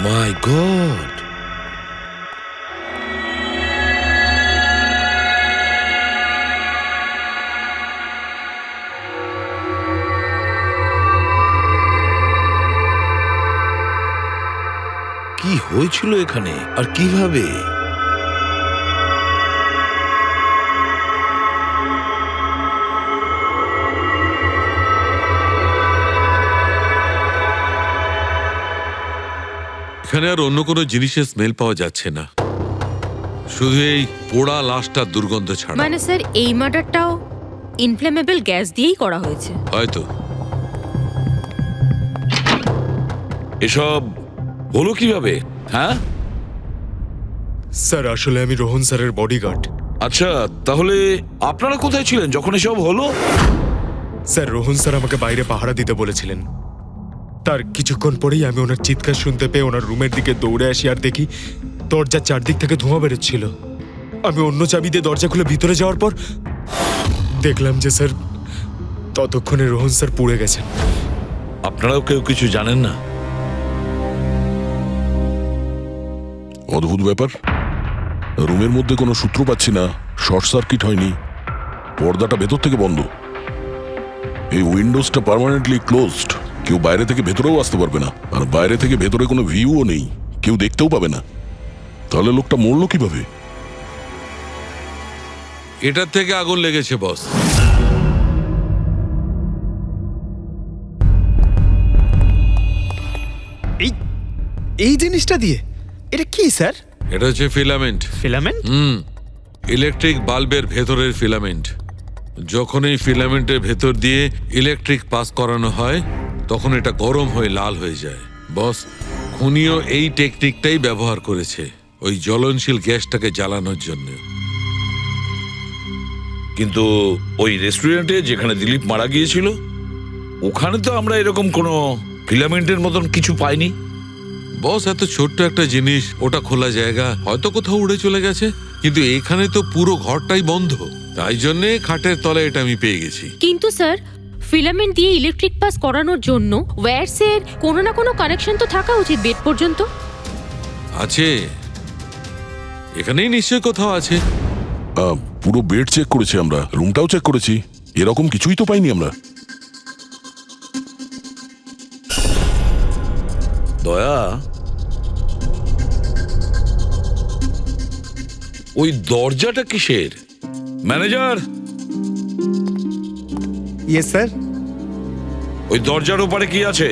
My God, কি হয়েছিল এখানে আর কিভাবে? এখানে আর অন্য কোনো জিনিসের স্মেল পাওয়া যাচ্ছে না, শুধু এই পোড়া লাশটার দুর্গন্ধ ছাড়া। মানে স্যার এই মার্ডারটাও ইনফ্লেমেবল গ্যাস দিয়েই করা হয়েছে হয়তো। এসব হলো কিভাবে? হ্যাঁ স্যার আসলে আমি রোহন স্যারের বডিগার্ড। আচ্ছা, তাহলে আপনারা কোথায় ছিলেন যখন এসব হলো? স্যার রোহন স্যার আমাকে বাইরে পাহারা দিতে বলেছিলেন। তার কিছুক্ষণ পরেই আমি ওনার চিৎকার শুনতে পেয়ে ওনার রুমের দিকে দৌড়ে আসি আর দেখি দরজার চারদিক থেকে ধোঁয়া বেরোচ্ছিল। আমি অন্য চাবি দিয়ে দরজা খুলে ভিতরে যাওয়ার পর দেখলাম যে স্যার ততক্ষণে রোহন স্যার পুড়ে গেছেন। আপনারাও কেউ কিছু জানেন না? অদ্ভুত ব্যাপার, রুমের মধ্যে কোনো সূত্র পাচ্ছি না, শর্ট সার্কিট হয়নি, পর্দাটা ভেতর থেকে বন্ধ, এই উইন্ডোজটা পার্মানেন্টলি ক্লোজড, কেউ বাইরে থেকে ভেতরেও আসতে পারবে না, আর বাইরে থেকে ভেতরে কোনো ভিউও নেই, কেউ দেখতেও পাবে না। তাহলে লোকটা মরলো কিভাবে? এটার থেকে আগুন লেগেছে বস। এই জিনিসটা দিয়ে এটা কি স্যার? এটা হচ্ছে ফিলামেন্ট। ফিলামেন্ট? ইলেকট্রিক বাল্বের ভেতরের ফিলামেন্ট। যখন এই ফিলামেন্টের ভেতর দিয়ে ইলেকট্রিক পাস করানো হয় তখন এটা গরম হয়ে লাল হয়ে যায়। বস, খুনিও এই টেকনিকটাই ব্যবহার করেছে ওই জ্বলনশীল গ্যাসটাকে জ্বালানোর জন্য। কিন্তু ওই রেস্টুরেন্টে যেখানে দিলীপ মারা গিয়েছিল ওখানে তো আমরা এরকম কোনো ফিলামেন্টের মতন কিছু পাইনি। বস, এত ছোট্ট একটা জিনিস, ওটা খোলা জায়গা, হয়তো কোথাও উড়ে চলে গেছে, কিন্তু এখানে তো পুরো ঘরটাই বন্ধ, তাই জন্যে খাটের তলায় এটা আমি পেয়ে গেছি। কিন্তু স্যার ফিলামেন্ট দিয়ে ইলেকট্রিক পাস করানোর জন্য ওয়্যারসের কোনো না কোনো কানেকশন তো থাকা উচিত বেড পর্যন্ত। আছে, এখানেই নিশ্চয় কোথাও আছে। পুরো বেড চেক করেছি আমরা, রুমটাও চেক করেছি, এরকম কিছুই তো পাইনি আমরা। দয়া, ওই দরজাটা কিসের? Manager, yes sir. ওই দরজার ওপারে কি আছে?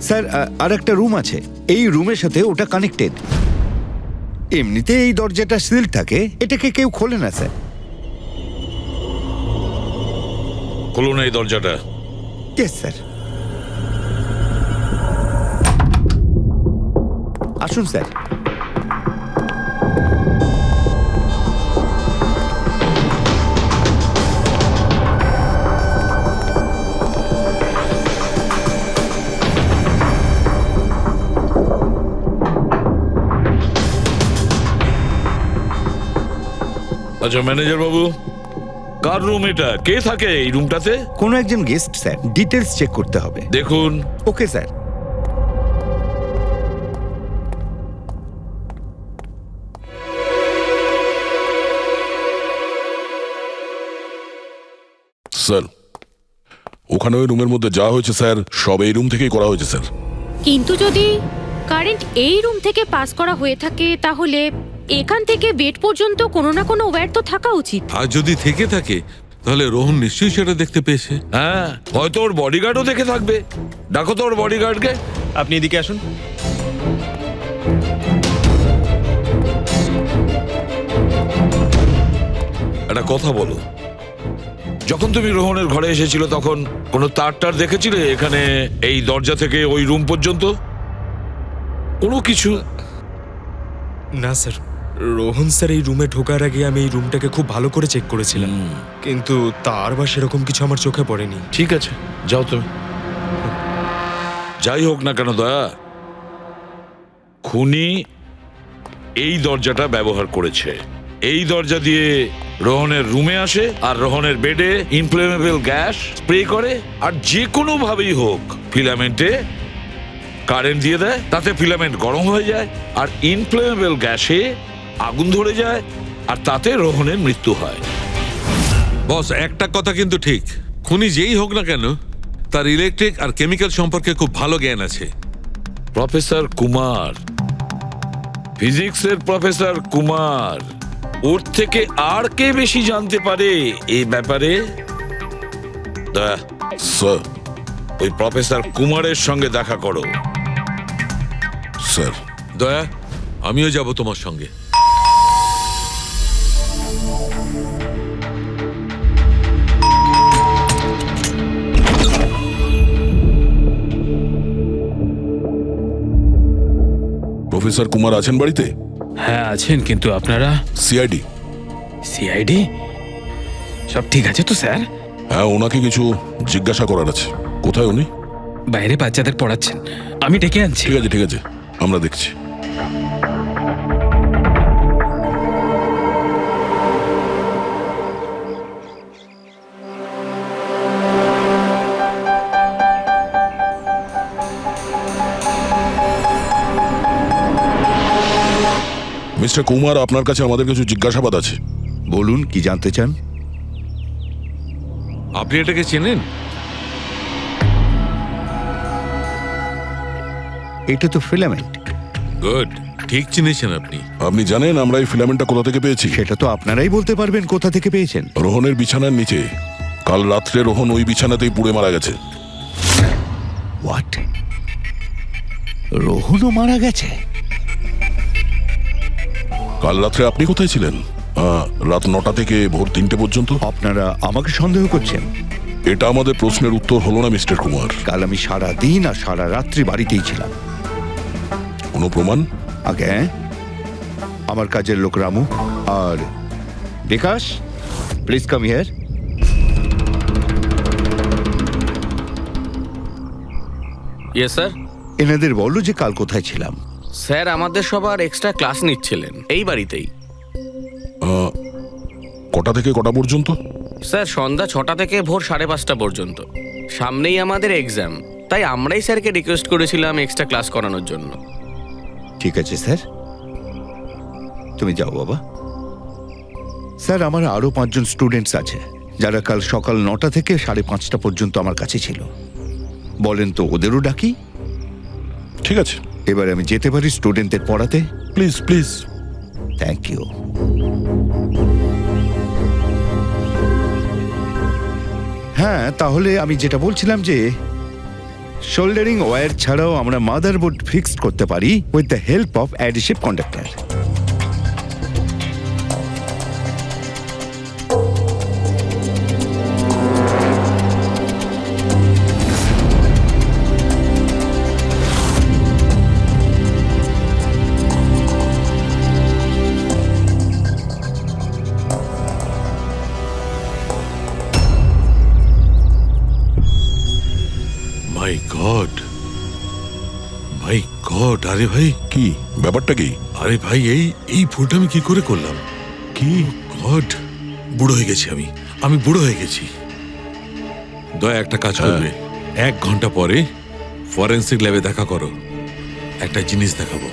স্যার আর একটা রুম আছে, এই রুমের সাথে ওটা কানেক্টেড। এমনিতে এই দরজাটা সিল থাকে, এটাকে কেউ খোলে না স্যার। খুলুন এই দরজাটা। Yes sir. আসুন স্যার। আচ্ছা ম্যানেজার বাবু, কার রুম এটা? কে থাকে এই রুমটাতে? কোনো একজন গেস্ট স্যার, ডিটেলস চেক করতে হবে। দেখুন। Okay sir. স্যার ওখানে ওই রুমের মধ্যে যা হয়েছে স্যার সব এই রুম থেকেই করা হয়েছে স্যার। কিন্তু যদি কারেন্ট এই রুম থেকে পাস করা হয়ে থাকে তাহলে এখান থেকে বেড পর্যন্ত কোনো না কোনো ওয়্যার তো থাকা উচিত। আর যদি থেকে থাকে তাহলে রোহন নিশ্চয়ই সেটা দেখতে পেয়েছে। হ্যাঁ, হয়তো ওর বডিগার্ডও দেখে থাকবে। ডাকো তো ওর বডিগার্ডকে। আপনি এদিকে আসুন। একটা কথা বলো, যখন তুমি রোহনের ঘরে এসেছিল তখন কোনো তার দেখেছিলে এখানে এই দরজা থেকে ওই রুম পর্যন্ত? কোনো কিছু? না স্যার, রোহন স্যার এই রুমে ঢোকার আগে আমি এই রুমটাকে খুব ভালো করে চেক করেছিলাম, কিন্তু তার বা সেরকম কিছু আমার চোখে পড়েনি। ঠিক আছে, যাও তুমি। যাই হোক না কেন দয়া, খুনি এই দরজাটা ব্যবহার করেছে। এই দরজা দিয়ে রোহনের রুমে আসে আর রোহনের বেডে ইনফ্লেমেবল গ্যাস স্প্রে করে, আর যে কোনো ভাবেই হোক ফিলামেন্টে কারেন্ট দিয়ে দেয়, তাতে ফিলামেন্ট গরম হয়ে যায় আর ইনফ্লেমেবল গ্যাসে আগুন ধরে যায়, আর তাতে রোহনের মৃত্যু হয়। বস, একটা কথা কিন্তু ঠিক, খুনি যেই হোক না কেন তার ইলেকট্রিক আর কেমিক্যাল সম্পর্কে খুব ভালো জ্ঞান আছে। প্রফেসর কুমার, ফিজিক্সের প্রফেসর কুমার, ওর থেকে আর কে বেশি জানতে পারে এই ব্যাপারে? দয়া, স্যার। ওই প্রফেসর কুমারের সঙ্গে দেখা করো। স্যার। দয়া, আমিও যাব তোমার সঙ্গে। প্রফেসর কুমার আছেন বাড়িতে? হ্যাঁ আছেন, কিন্তু আপনারা? সিআইডি। সিআইডি? সব ঠিক আছে তো স্যার? হ্যাঁ, ওনাকে কিছু জিজ্ঞাসা করার আছে। কোথায় উনি? বাইরে বাচ্চাদের পড়াচ্ছেন, আমি ডেকে আনছি। ঠিক আছে ঠিক আছে, আমরা দেখছি। মিস্টার কুমার, আপনার কাছে আমাদের কিছু জিজ্ঞাসাবাদ আছে। বলুন, কি জানতে চান? আপনি এটাকে চেনেন? এটা তো ফিলামেন্ট। গুড, ঠিক চিনেছেন আপনি। আপনি জানেন আমরা এই ফিলামেন্টটা কোথা থেকে পেয়েছি? সেটা তো আপনারাই বলতে পারবেন কোথা থেকে পেয়েছেন। রোহনের বিছানার নিচে। কাল রাত্রে রোহন ওই বিছানাতেই পুড়ে মারা গেছে। হোয়াট? রোহনও মারা গেছে? কাল রাত্রে আপনি কোথায় ছিলেন? রাত 9টা থেকে ভোর 3টে পর্যন্ত। আপনারা আমাকে সন্দেহ করছেন? এটা আমাদের প্রশ্নের উত্তর হলো না মিস্টার কুমার। কাল আমি সারা দিন আর সারা রাত্রি বাড়িতেই ছিলাম। কোনো প্রমাণ? আগে আমার কাজের লোক রামু আর Bikash, please come here. Yes sir. এনাদের বললো যে কাল কোথায় ছিলাম। স্যার, আমাদের সবার এক্সট্রা ক্লাস নিচ্ছিলেন এই বাড়িতেই। কটা থেকে কটা পর্যন্ত? স্যার, সন্ধ্যা 6টা থেকে ভোর 5:30 পর্যন্ত। সামনেই আমাদের এক্সাম, তাই আমরাই স্যারকে রিকোয়েস্ট করেছিলাম এক্সট্রা ক্লাস করানোর জন্য। ঠিক আছে স্যার, তুমি যাও বাবা। স্যার, আমার আরো 5 জন স্টুডেন্টস আছে যারা কাল সকাল 9টা থেকে 5:30 পর্যন্ত আমার কাছে ছিল। বলেন তো ওদেরও ডাকি? ঠিক আছে, এবার আমি যেতে পারি স্টুডেন্টদের পড়াতে? Please please. Thank you. হ্যাঁ, তাহলে আমি যেটা বলছিলাম যে শোল্ডারিং ওয়্যার ছাড়াও আমরা মাদারবোর্ড ফিক্সড করতে পারি with the help of adhesive conductor. My god, my god! আরে ভাই, কি ব্যাপারটা? কি? আরে ভাই, এই ভুলটা আমি কি করে করলাম? কি? গড, বুড়ো হয়ে গেছি আমি বুড়ো হয়ে গেছি। দয়া, একটা কাজ করবে, 1 ঘন্টা পরে ফরেন্সিক ল্যাবে দেখা করো। একটা জিনিস দেখাবো।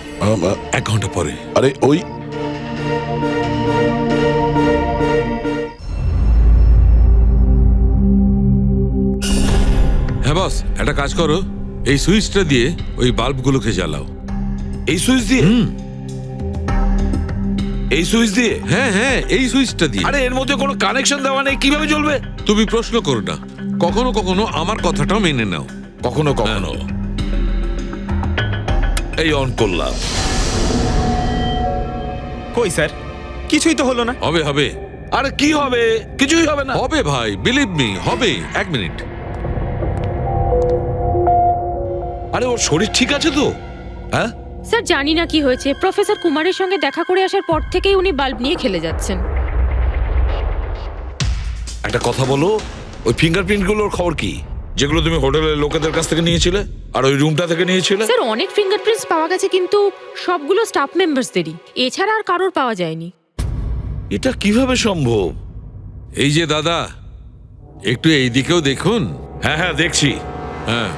1 ঘন্টা পরে। আরে ওই বস একটা কাজ করো, এই সুইচটা দিয়ে ওই বাল্বগুলোকে জ্বালাও। এই সুইচ দিয়ে? এই সুইচ দিয়ে? হ্যাঁ হ্যাঁ, এই সুইচটা দিয়ে। আরে এর মধ্যে কোনো কানেকশন দেওয়া নেই, কিভাবে জ্বলবে? তুমি প্রশ্ন করো না, কখনো কখনো আমার কথাটাও মেনে নাও। কখনো কখনো। এই অন করলাম। কই স্যার, কিছুই তো হলো না। হবে হবে। আরে কি হবে? কিছুই হবে না। হবে ভাই, বিলিভ মি, হবে। 1 মিনিট। আরে ওর শরীর ঠিক আছে তো? হ্যাঁ স্যার জানি না কি হয়েছে, প্রফেসর কুমারের সঙ্গে দেখা করে আসার পর থেকেই উনি বাল্ব নিয়ে খেলে যাচ্ছেন। একটা কথা বলো, ওই ফিঙ্গারপ্রিন্ট গুলোর খবর কি, যেগুলো তুমি হোটেলের লোকেদের কাছ থেকে নিয়েছিলে আর ওই রুমটা থেকে নিয়েছিলে? স্যার অনেক ফিঙ্গারপ্রিন্টস পাওয়া গেছে, কিন্তু সবগুলো স্টাফ মেম্বারসদেরই, এছাড়া আর কারোর পাওয়া যায়নি। এটা কিভাবে সম্ভব? এই যে দাদা, একটু এই দিকেও দেখুন। হ্যাঁ হ্যাঁ দেখছি। হ্যাঁ,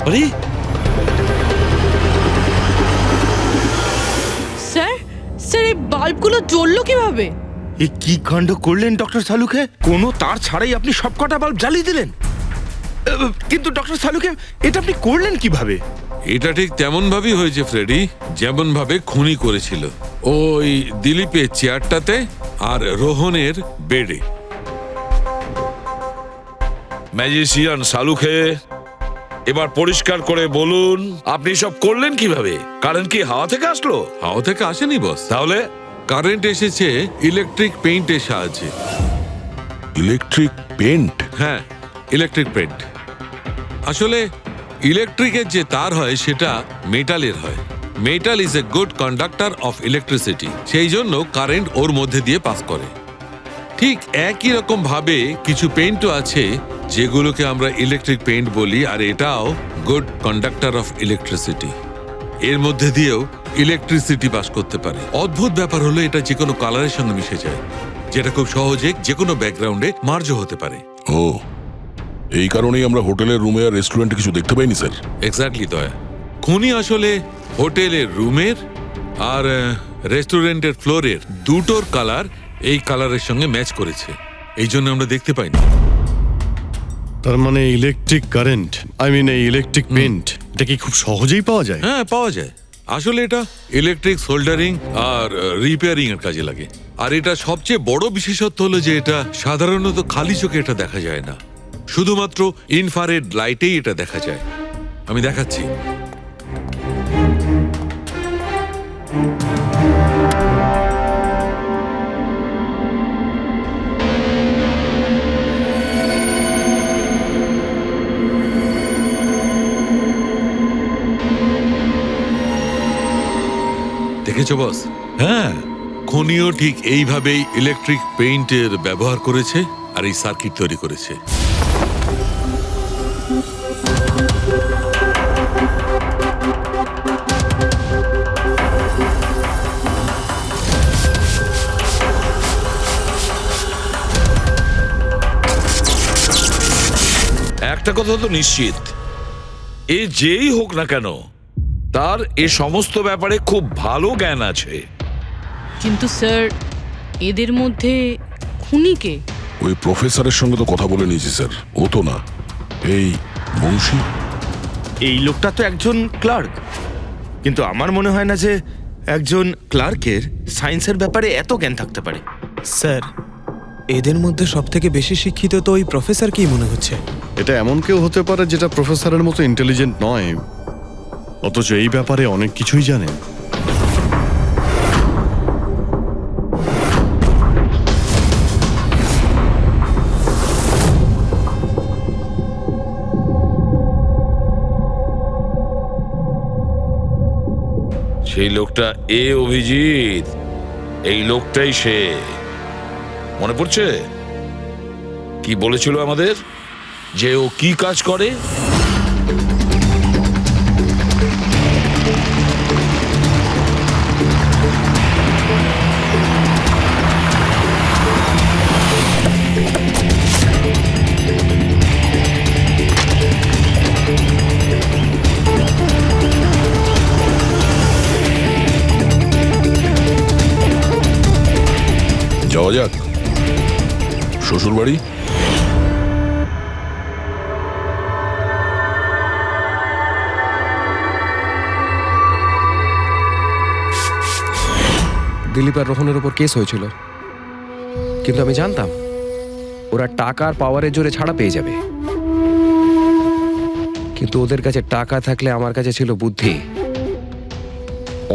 আরে স্যার স্যার এই বাল্বগুলো জ্বললো কিভাবে? এ কি কাণ্ড করলেন ডক্টর সালুকে? কোনো তার ছাড়াই আপনি সবকটা বাল্ব জ্বালিয়ে দিলেন। কিন্তু ডক্টর সালুকে, এটা আপনি করলেন কিভাবে? এটা ঠিক তেমন ভাবেই হয়েছে ফ্রেডি, যেমন ভাবে খুনি করেছিল। ওই দিলীপের চেয়ারটাতে আর রোহনের বেডে। ম্যাজিশিয়ান সালুকে, এবার পরিষ্কার করে বলুন আপনি সব করলেন কিভাবে? কারেন্ট কি হাওয়া থেকে আসলো? হাওয়া থেকে আসেনি বস, তাহলে? কারেন্ট এসেছে ইলেকট্রিক পেইন্টের সাহায্যে। Electric paint? হ্যাঁ, ইলেকট্রিক পেইন্ট। আসলে ইলেকট্রিকের যে তার হয় সেটা মেটালের হয়। Metal is a good conductor of electricity, সেই জন্য কারেন্ট ওর মধ্যে দিয়ে পাস করে। ঠিক একই রকম ভাবে কিছু পেইন্টও আছে যেগুলোকে আমরা ইলেকট্রিক পেইন্ট বলি, আর এটাও গুড কন্ডাক্টর অফ ইলেকট্রিসিটি। এর মধ্যে দিয়েও ইলেকট্রিসিটি পাস করতে পারে। অদ্ভুত ব্যাপার হলো এটা যে কোনো কালারের সঙ্গে মিশে যায়, যেটা খুব সহজে যে কোনো ব্যাকগ্রাউন্ডে মার্জ হতে পারে। ও, এই কারণেই আমরা হোটেলের রুমে আর রেস্টুরেন্টে কিছু দেখতে পাইনি স্যার। এক্স্যাক্টলি দয়া। খুনি আসলে হোটেলের রুমের আর রেস্টুরেন্টের ফ্লোরের দুটোর কালার এই কালারের সঙ্গে ম্যাচ করেছে, এই জন্য আমরা দেখতে পাইনি। তার মানে ইলেকট্রিক কারেন্ট, এই ইলেকট্রিক পেইন্ট, এটা কি খুব সহজেই পাওয়া যায়? হ্যাঁ, পাওয়া যায়। আসলে এটা ইলেকট্রিক সোল্ডারিং আর রিপেয়ারিং এর কাজে লাগে। আর এটা সবচেয়ে বড় বিশেষত্ব হলো যে এটা সাধারণত খালি চোখে এটা দেখা যায় না, শুধুমাত্র ইনফ্রারেড লাইটেই এটা দেখা যায়। আমি দেখাচ্ছি। দেখেছো বস? হ্যাঁ, খুনিও ঠিক এইভাবেই ইলেকট্রিক পেইন্টের ব্যবহার করেছে আর এই সার্কিট তৈরি করেছে। একটা কথা তো নিশ্চিত, এ যেই হোক না কেন তার এ সমস্ত ব্যাপারে খুব ভালো জ্ঞান আছে। কিন্তু স্যার এদের মধ্যে খুনিকে? ওই প্রফেসরের সঙ্গে তো কথা বলে নিয়েছি স্যার, ও তো না। এই বংশী, এই লোকটা তো একজন ক্লার্ক, কিন্তু আমার মনে হয় না যে একজন ক্লার্কের সায়েন্সের ব্যাপারে এত জ্ঞান থাকতে পারে। স্যার, এদের মধ্যে সব থেকে বেশি শিক্ষিত তো ওই প্রফেসর কি মনে হচ্ছে? এটা এমন কেউ হতে পারে যেটা প্রফেসরের মতো ইন্টেলিজেন্ট নয়, অথচ এই ব্যাপারে অনেক কিছুই জানে। সেই লোকটা অভিজিৎ, এই লোকটাই সে। মনে পড়ছে কি বলেছিল আমাদের, যে ও কি কাজ করে? যাওয়া যাক শ্বশুর বাড়ি। দিলীপ আর রোহনের উপর কেস হয়েছিল, কিন্তু আমি জানতাম ওরা টাকার পাওয়ারের জোরে ছাড়া পেয়ে যাবে। কিন্তু ওদের কাছে টাকা থাকলে আমার কাছে ছিল বুদ্ধি।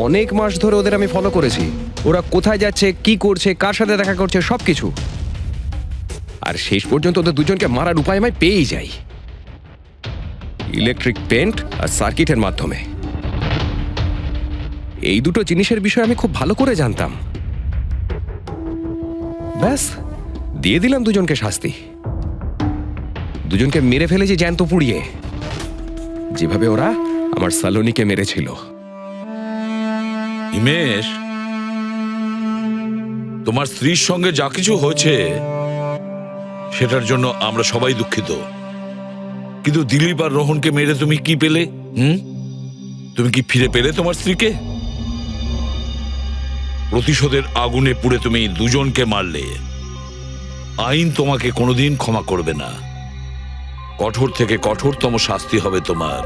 অনেক মাস ধরে ওদের আমি ফলো করেছি, ওরা কোথায় যাচ্ছে, কি করছে, কার সাথে দেখা করছে, সবকিছু। আর শেষ পর্যন্ত ওদের দুজনকে মারার উপায় আমি পেয়েই যাই, ইলেকট্রিক পেন্ট আর সার্কিটের মাধ্যমে। এই দুটো জিনিসের বিষয়ে আমি খুব ভালো করে জানতাম। ব্যাস দিয়ে দিলাম দুজনকে শাস্তি। দুজনকে মেরে ফেলেছি জ্যান্ত পুড়িয়ে, যেভাবে ওরা আমার সালোনিকে মেরেছিল। হিমেশ, তোমার স্ত্রীর সঙ্গে যা কিছু হয়েছে সেটার জন্য আমরা সবাই দুঃখিত। কিন্তু দিলীপ আর রোহনকে মেরে তুমি কি পেলে? তুমি কি ফিরে পেলে তোমার স্ত্রীকে? প্রতিশোধের আগুনে পুড়ে তুমি দুজনকে মারলে। আইন তোমাকে কোনোদিন ক্ষমা করবে না। কঠোর থেকে কঠোরতম শাস্তি হবে তোমার।